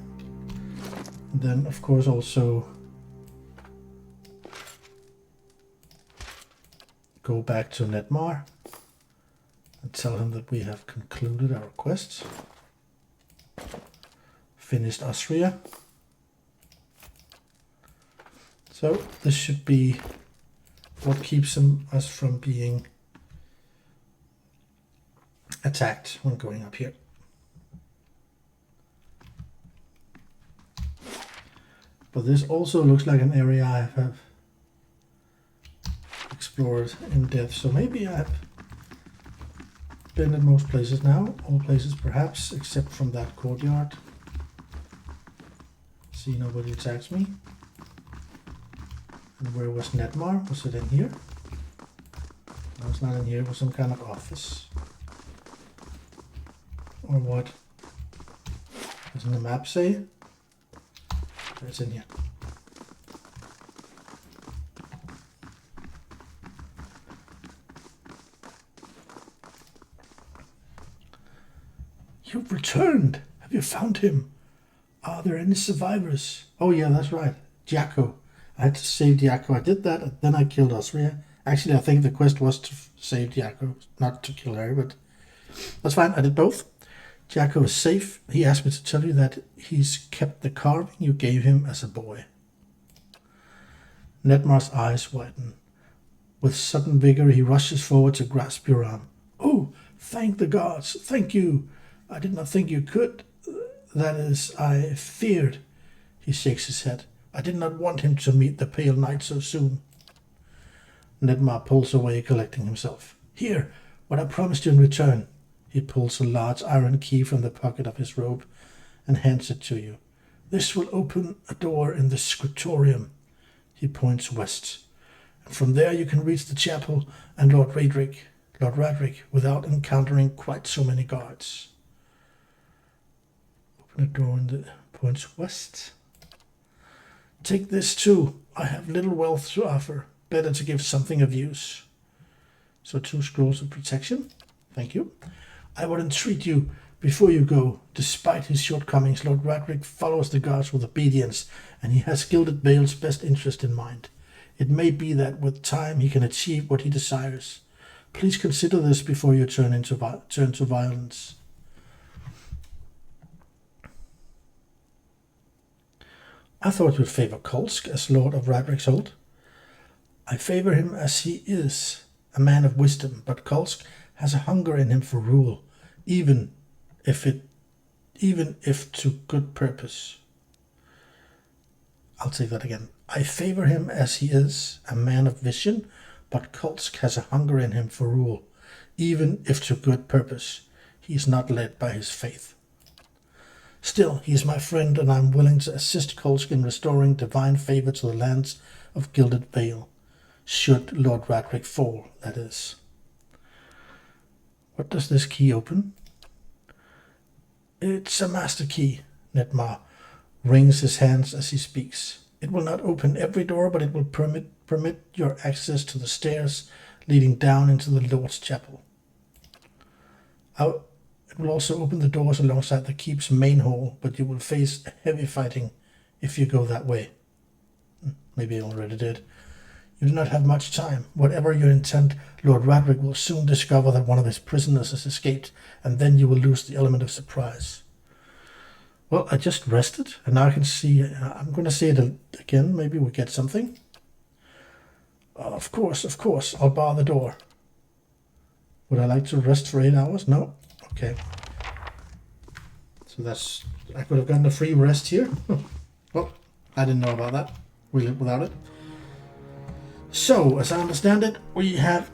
And then, of course, also go back to Nedmar and tell him that we have concluded our quest. Finished Austria. So this should be what keeps us from being attacked when going up here. But this also looks like an area I have explored in depth, so maybe I've been in most places now, all places perhaps, except from that courtyard. See, nobody attacks me. And where was Nedmar? Was it in here? No, it's not in here. It was some kind of office. Or what? Doesn't the map say? It's in here. You've returned! Have you found him? Are there any survivors? Oh yeah, that's right. Giaco. I had to save Giaco. I did that, and then I killed Austria. Actually, I think the quest was to save Giaco, not to kill her, but that's fine. I did both. Giaco is safe. He asked me to tell you that he's kept the carving you gave him as a boy. Nedmar's eyes widen. With sudden vigor, he rushes forward to grasp your arm. Oh, thank the gods! Thank you! I did not think you could. That is, I feared. He shakes his head. I did not want him to meet the Pale Knight so soon. Nedmar pulls away, collecting himself. Here, what I promised you in return. He pulls a large iron key from the pocket of his robe and hands it to you. This will open a door in the scriptorium. He points west. And from there you can reach the chapel and Lord Raedric, without encountering quite so many guards. Open a door in the points west. Take this too. I have little wealth to offer. Better to give something of use. So 2 scrolls of protection. Thank you. I would entreat you, before you go, despite his shortcomings, Lord Raedric follows the gods with obedience, and he has Gilded Vale's best interest in mind. It may be that with time he can achieve what he desires. Please consider this before you turn to violence. I thought you'd favor Kolsk as Lord of Raedric's Hold. I favor him as he is, a man of wisdom, but Kolsk has a hunger in him for rule, even if to good purpose. I'll say that again. I favor him as he is, a man of vision, but Kolsk has a hunger in him for rule, even if to good purpose. He is not led by his faith. Still, he is my friend, and I am willing to assist Kolsk in restoring divine favor to the lands of Gilded Vale, should Lord Raedric fall, that is. What does this key open? It's a master key. Nedmar wrings his hands as he speaks. It will not open every door, but it will permit your access to the stairs leading down into the Lord's Chapel. It will also open the doors alongside the keep's main hall, but you will face heavy fighting if you go that way. Maybe I already did. You do not have much time. Whatever your intent, Lord Raedric will soon discover that one of his prisoners has escaped, and then you will lose the element of surprise. Well, I just rested, and now I can see. I'm going to say it again. Maybe we get something. Of course. I'll bar the door. Would I like to rest for 8 hours? No. Okay. So that's. I could have gotten a free rest here. Well, I didn't know about that. We live without it. So, as I understand it, we have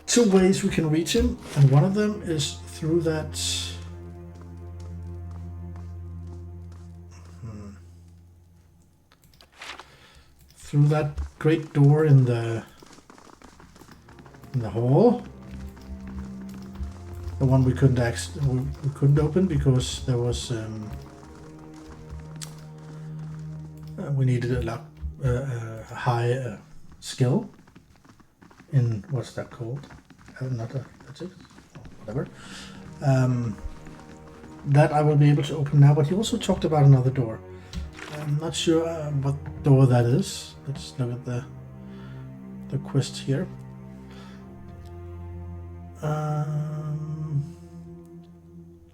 2 ways we can reach him, and one of them is through that. Through that great door in the hall. The one we couldn't open because there was we needed a high skill in what's that called? Not a magic, whatever. That I will be able to open now. But he also talked about another door. I'm not sure what door that is. Let's look at the quest here.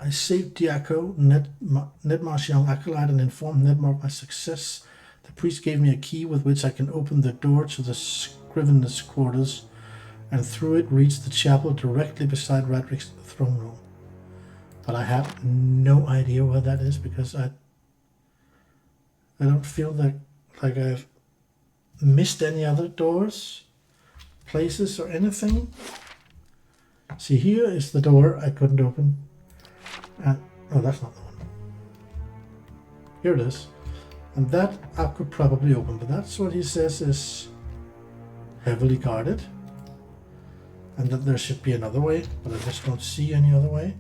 I saved Diaco, Nedmar's young acolyte, and informed Nedmar of my success. The priest gave me a key with which I can open the door to the Scrivener's quarters, and through it reach the chapel directly beside Raedric's throne room. But I have no idea where that is because I don't feel like I've missed any other doors, places, or anything. See, here is the door I couldn't open. And, oh, that's not the one. Here it is. And that I could probably open, but that's what he says is heavily guarded. And that there should be another way, but I just don't see any other way.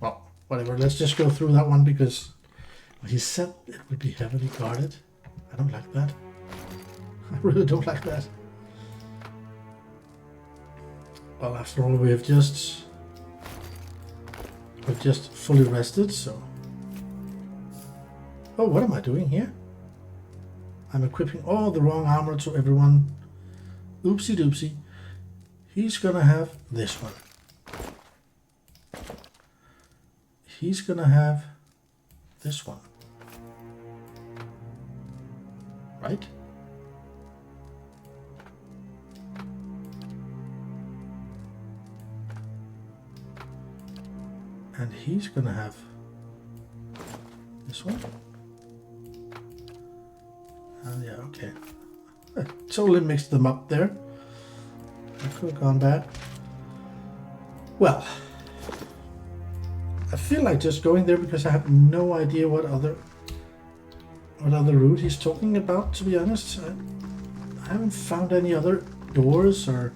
Well, whatever, let's just go through that one because he said it would be heavily guarded. I don't like that. I really don't like that. Well, after all, we've just fully rested, so. Oh, what am I doing here? I'm equipping all the wrong armor to everyone. Oopsie doopsie. He's gonna have this one. He's gonna have this one. Right? And he's gonna have this one. Yeah, okay. I totally mixed them up there. That could have gone bad. Well, I feel like just going there because I have no idea what other route he's talking about, to be honest. I haven't found any other doors or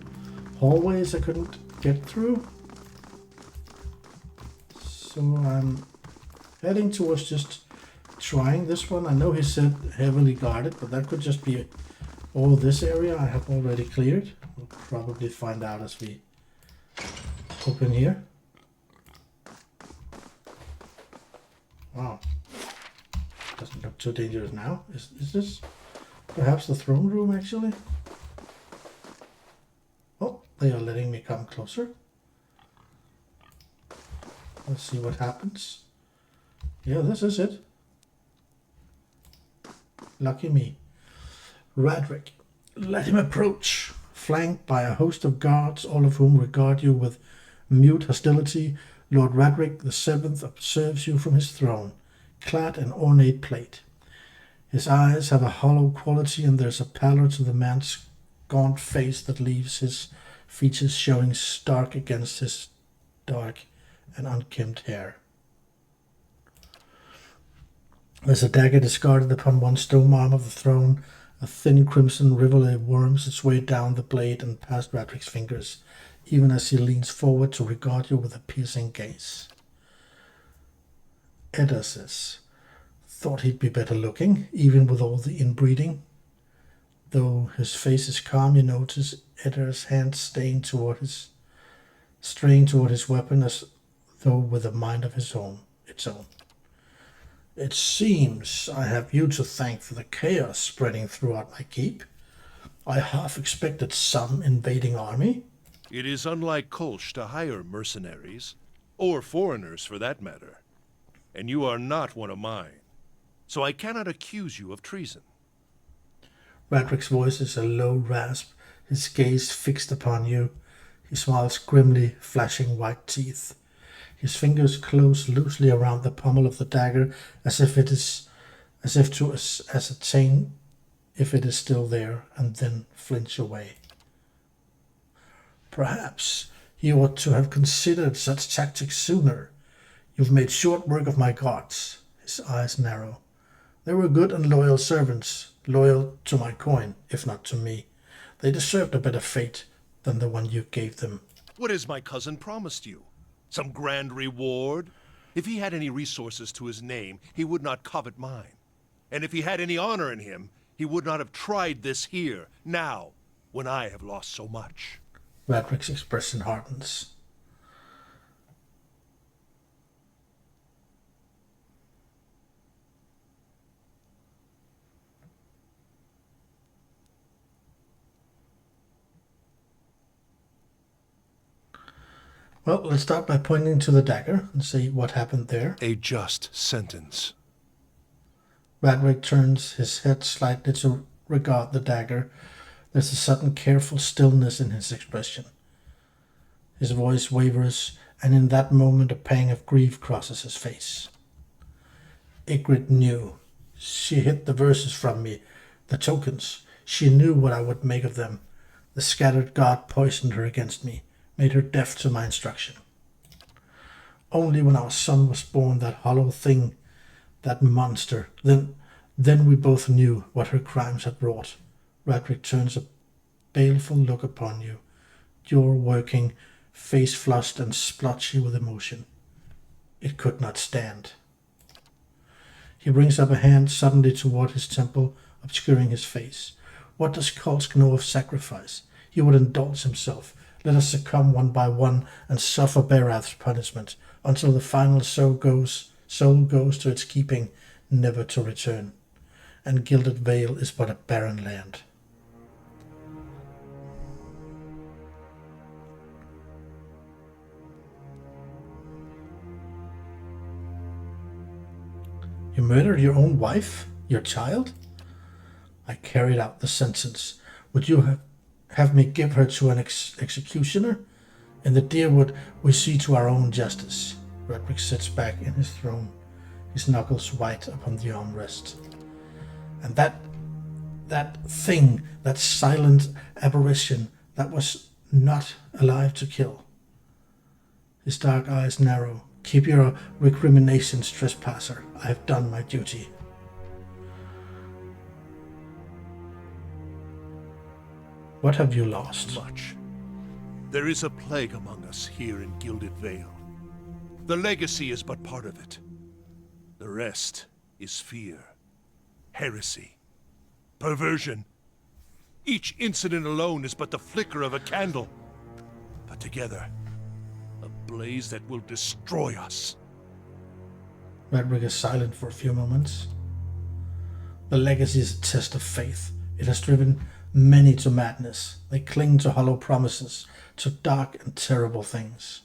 hallways I couldn't get through. So I'm heading towards just trying this one. I know he said heavily guarded, but that could just be all this area I have already cleared. We'll probably find out as we open here. Wow. Doesn't look too dangerous now. Is this perhaps the throne room actually? Oh, they are letting me come closer. Let's see what happens. Yeah, this is it. Lucky me. Raedric, let him approach. Flanked by a host of guards, all of whom regard you with mute hostility, Lord Raedric the Seventh observes you from his throne, clad in ornate plate. His eyes have a hollow quality, and there's a pallor to the man's gaunt face that leaves his features showing stark against his dark and unkempt hair. There's a dagger discarded upon one stone arm of the throne. A thin crimson rivulet worms its way down the blade and past Raedric's fingers, even as he leans forward to regard you with a piercing gaze. Edda says, thought he'd be better looking, even with all the inbreeding. Though his face is calm, you notice Edda's hand straying toward his weapon as though with a mind of its own. It seems I have you to thank for the chaos spreading throughout my keep. I half expected some invading army. It is unlike Kolsch to hire mercenaries, or foreigners for that matter. And you are not one of mine, so I cannot accuse you of treason. Raedric's voice is a low rasp, his gaze fixed upon you. He smiles grimly, flashing white teeth. His fingers close loosely around the pommel of the dagger, as if to ascertain if it is still there, and then flinch away. Perhaps you ought to have considered such tactics sooner. You've made short work of my guards. His eyes narrow. They were good and loyal servants, loyal to my coin, if not to me. They deserved a better fate than the one you gave them. What has my cousin promised you? Some grand reward? If he had any resources to his name, he would not covet mine. And if he had any honor in him, he would not have tried this here, now, when I have lost so much. Raedric's expression hardens. Well, let's start by pointing to the dagger and see what happened there. A just sentence. Raedric turns his head slightly to regard the dagger. There's a sudden careful stillness in his expression. His voice wavers, and in that moment a pang of grief crosses his face. Ygritte knew. She hid the verses from me, the tokens. She knew what I would make of them. The scattered god poisoned her against me, made her deaf to my instruction. Only when our son was born, that hollow thing, that monster, then we both knew what her crimes had wrought. Raedric turns a baleful look upon you, jaw working, face flushed and splotchy with emotion. It could not stand. He brings up a hand suddenly toward his temple, obscuring his face. What does Kolsch know of sacrifice? He would indulge himself. Let us succumb one by one and suffer Berath's punishment, until the final soul goes to its keeping, never to return. And Gilded Vale is but a barren land. You murdered your own wife? Your child? I carried out the sentence. Would you have me give her to an executioner? In the Deerwood we see to our own justice. Raedric sits back in his throne, his knuckles white upon the armrest. And that thing, that silent apparition that was not alive to kill. His dark eyes narrow. Keep your recriminations, trespasser. I have done my duty. What have you lost? Much. There is a plague among us here in Gilded Vale. The legacy is but part of it. The rest is fear, heresy, perversion. Each incident alone is but the flicker of a candle. But together, a blaze that will destroy us. Raedric is silent for a few moments. The legacy is a test of faith. It has driven many to madness. They cling to hollow promises, to dark and terrible things.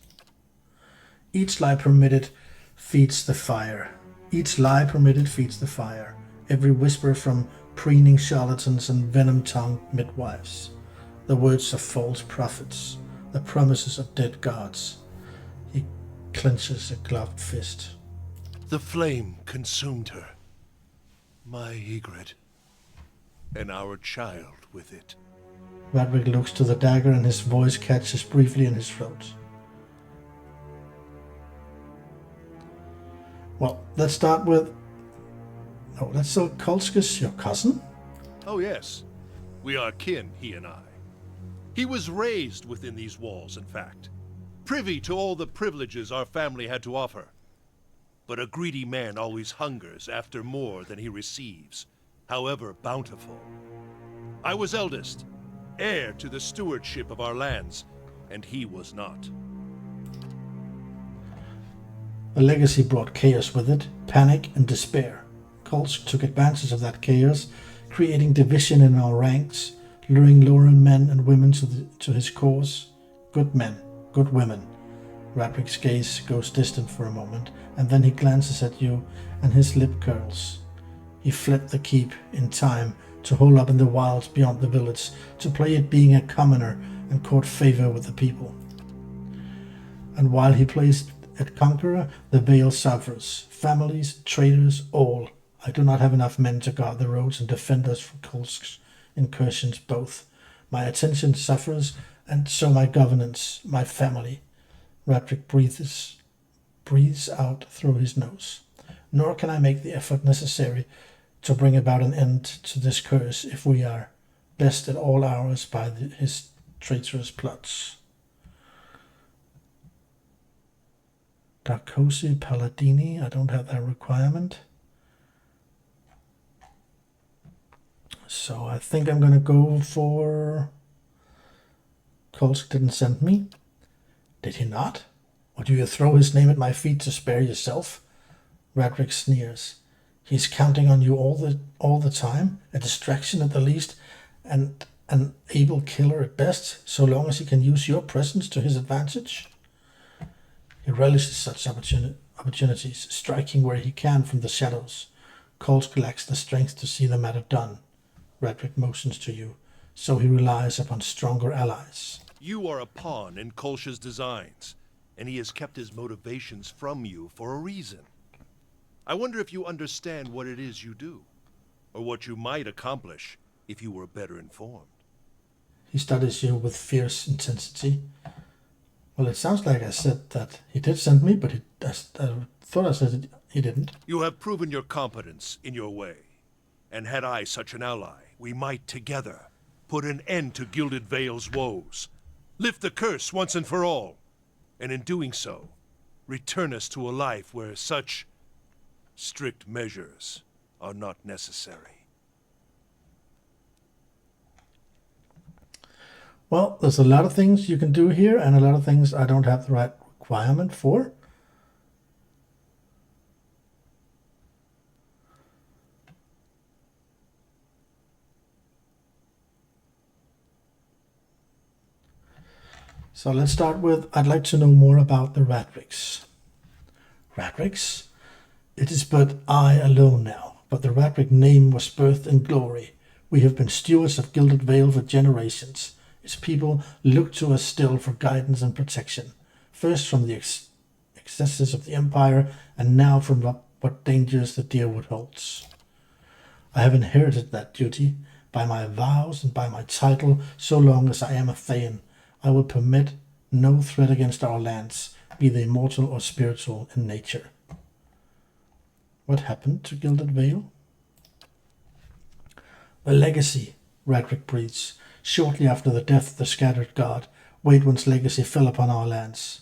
Each lie permitted feeds the fire. Each lie permitted feeds the fire. Every whisper from preening charlatans and venom-tongued midwives. The words of false prophets. The promises of dead gods. He clenches a gloved fist. The flame consumed her. My Ygritte. And our child with it. Raedric looks to the dagger and his voice catches briefly in his throat. Well, let's start with... Oh, that's still Kolskis, your cousin? Oh yes, we are kin, he and I. He was raised within these walls, in fact. Privy to all the privileges our family had to offer. But a greedy man always hungers after more than he receives, however bountiful. I was eldest, heir to the stewardship of our lands, and he was not. The legacy brought chaos with it, panic and despair. Kolsk took advantage of that chaos, creating division in our ranks, luring Lauren men and women to his cause. Good men, good women. Raedric's gaze goes distant for a moment, and then he glances at you, and his lip curls. He fled the keep in time to hole up in the wilds beyond the village, to play at being a commoner and court favor with the people. And while he plays at conqueror, the Vale suffers. Families, traders, all. I do not have enough men to guard the roads and defend us from Kolsk's incursions both. My attention suffers, and so my governance, my family. Raedric breathes out through his nose. Nor can I make the effort necessary to bring about an end to this curse if we are best at all hours by his traitorous plots. Darkosi Palladini, I don't have that requirement. So I think I'm going to go for... Kolsk didn't send me. Did he not? Or do you throw his name at my feet to spare yourself? Raedric sneers. He's counting on you all the time, a distraction at the least, and an able killer at best, so long as he can use your presence to his advantage. He relishes such opportunities, striking where he can from the shadows. Kolsk lacks the strength to see the matter done. Raedric motions to you, so he relies upon stronger allies. You are a pawn in Kolsch's designs, and he has kept his motivations from you for a reason. I wonder if you understand what it is you do, or what you might accomplish if you were better informed. He studies you with fierce intensity. Well, it sounds like I said that he did send me, but I thought I said he didn't. You have proven your competence in your way, and had I such an ally, we might together put an end to Gilded Vale's woes, lift the curse once and for all, and in doing so, return us to a life where such strict measures are not necessary. Well, there's a lot of things you can do here, and a lot of things I don't have the right requirement for. So let's start with, I'd like to know more about the Raedrics. Raedrics? It is but I alone now, but the Raedric name was birthed in glory. We have been stewards of Gilded Vale for generations. Its people look to us still for guidance and protection, first from the excesses of the Empire, and now from what dangers the Deerwood holds. I have inherited that duty. By my vows and by my title, so long as I am a Thayan, I will permit no threat against our lands, be they mortal or spiritual in nature. What happened to Gilded Vale? The legacy, Raedric breathes. Shortly after the death of the scattered god, Waidwen's legacy fell upon our lands.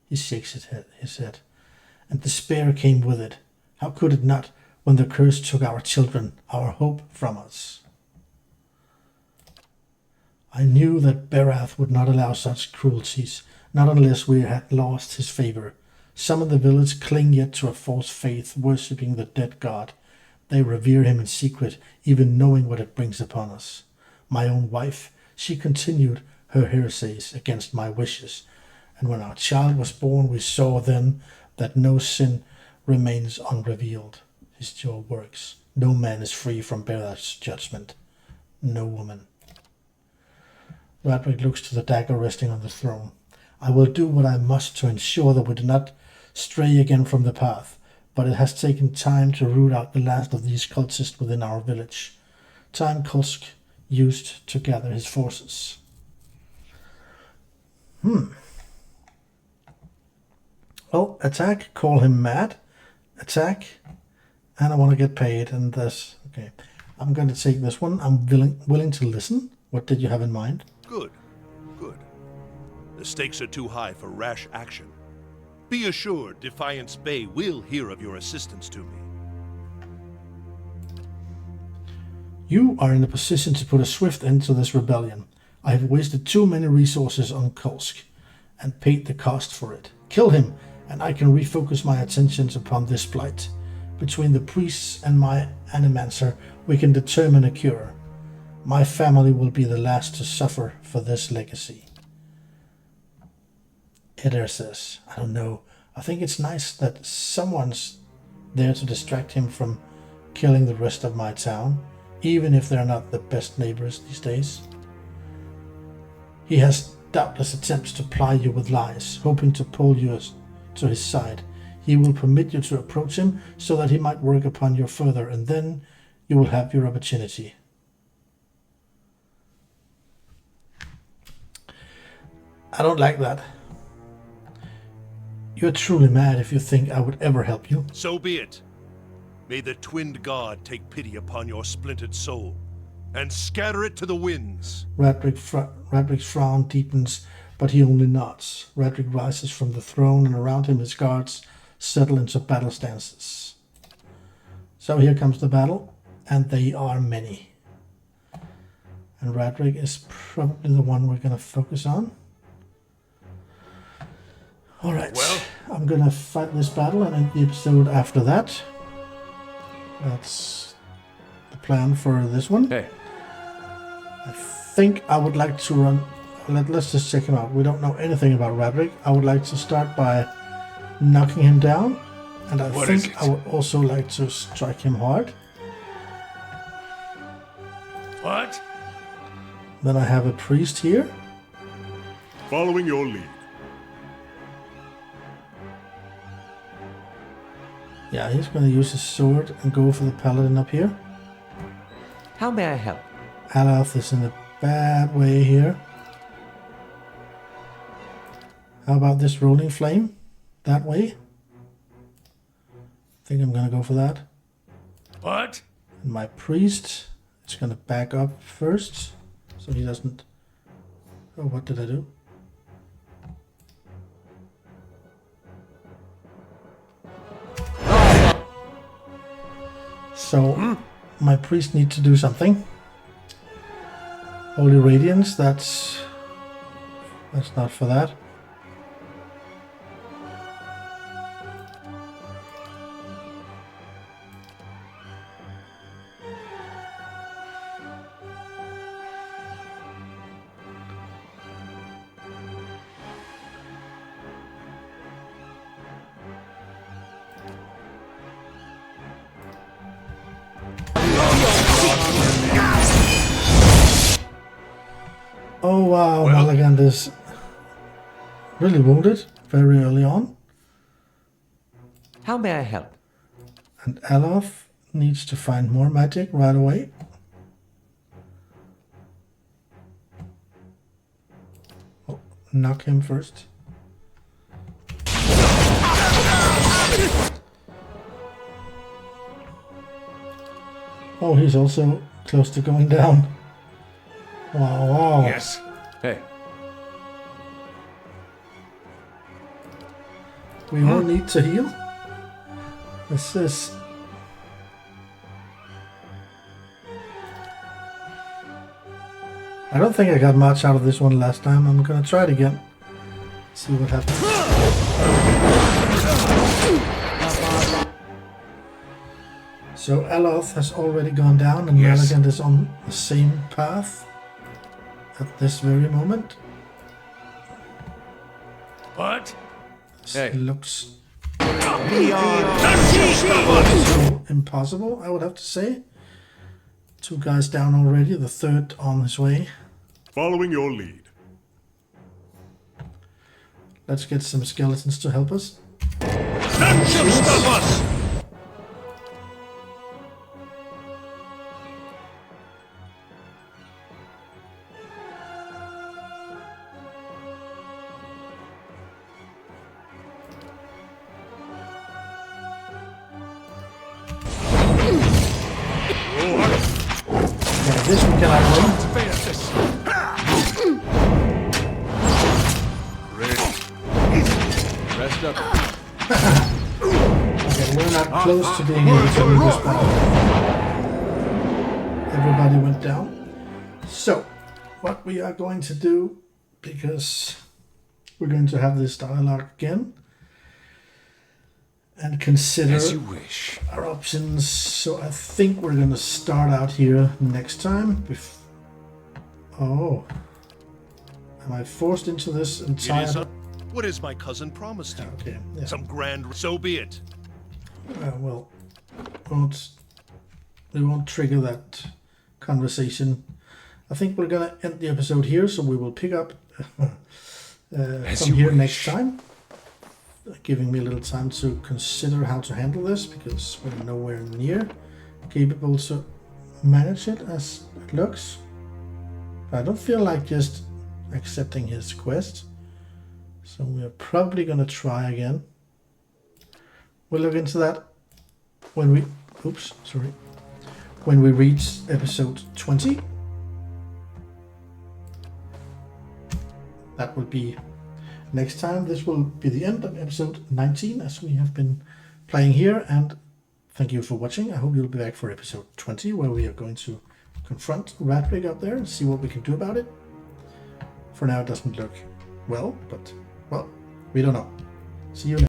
He shakes his head. And despair came with it. How could it not, when the curse took our children, our hope from us? I knew that Berath would not allow such cruelties, not unless we had lost his favor. Some of the village cling yet to a false faith, worshipping the dead god. They revere him in secret, even knowing what it brings upon us. My own wife, she continued her heresies against my wishes, and when our child was born, we saw then that no sin remains unrevealed. His jaw works. No man is free from Berath's judgment. No woman. Raedric looks to the dagger resting on the throne. I will do what I must to ensure that we do not stray again from the path, but it has taken time to root out the last of these cultists within our village. Time Kulsk used to gather his forces. Well, attack, call him mad. Attack, and I want to get paid, and this. Okay, I'm going to take this one. I'm willing to listen. What did you have in mind? Good. The stakes are too high for rash action. Be assured Defiance Bay will hear of your assistance to me. You are in a position to put a swift end to this rebellion. I have wasted too many resources on Kulsk, and paid the cost for it. Kill him, and I can refocus my attentions upon this plight. Between the priests and my animancer, we can determine a cure. My family will be the last to suffer for this legacy. Eder says, I don't know. I think it's nice that someone's there to distract him from killing the rest of my town, even if they're not the best neighbors these days. He has doubtless attempts to ply you with lies, hoping to pull you to his side. He will permit you to approach him so that he might work upon you further, and then you will have your opportunity. I don't like that. You're truly mad if you think I would ever help you. So be it. May the twinned god take pity upon your splintered soul, and scatter it to the winds. Raedric's frown deepens, but he only nods. Raedric rises from the throne, and around him his guards settle into battle stances. So here comes the battle, and they are many. And Raedric is probably the one we're going to focus on. Alright, Well? I'm going to fight this battle, and in the episode after that, that's the plan for this one. Hey. I think I would like to run... Let's just check him out. We don't know anything about Raedric. I would like to start by knocking him down. And I think I would also like to strike him hard. What? Then I have a priest here. Following your lead. Yeah, he's going to use his sword and go for the paladin up here. How may I help? Alath is in a bad way here. How about this rolling flame? That way? I think I'm going to go for that. What? And my priest is going to back up first, so he doesn't... Oh, what did I do? So, my priest needs to do something. Holy Radiance, that's not for that. Oh wow, Well. Malagand is really wounded very early on. How may I help? And Aloth needs to find more magic right away. Oh, knock him first. Oh, he's also close to going down. Wow, wow. Yes. Hey. We all need to heal. This is... I don't think I got much out of this one last time. I'm gonna try it again. See what happens. So Aloth has already gone down and Yes. Malagant is on the same path at this very moment. What? This Hey. looks Beyond. so impossible, I would have to say. 2 guys down already, the 3rd on his way. Following your lead. Let's get some skeletons to help us. None shall stop us! Yeah, this we cannot win. Rest up. Okay, we're not close to being able to win this battle. Everybody went down. So, what we are going to do, because we're going to have this dialogue again, and consider As you wish. our options. So I think we're going to start out here next time. Oh. Am I forced into this It entire... is what has my cousin promised you? Okay, yeah. Some grand... So be it. Well, we won't trigger that conversation. I think we're gonna end the episode here, so we will pick up from here next time, giving me a little time to consider how to handle this, because we're nowhere near capable to manage it as it looks. But I don't feel like just accepting his quest, so we're probably gonna try again. We'll look into that when we, when we reach episode 20. That will be next time. This will be the end of episode 19 as we have been playing here, and thank you for watching. I hope you'll be back for episode 20, where we are going to confront Raedric up there and see what we can do about it. For now it doesn't look well, but well, we don't know. See you later.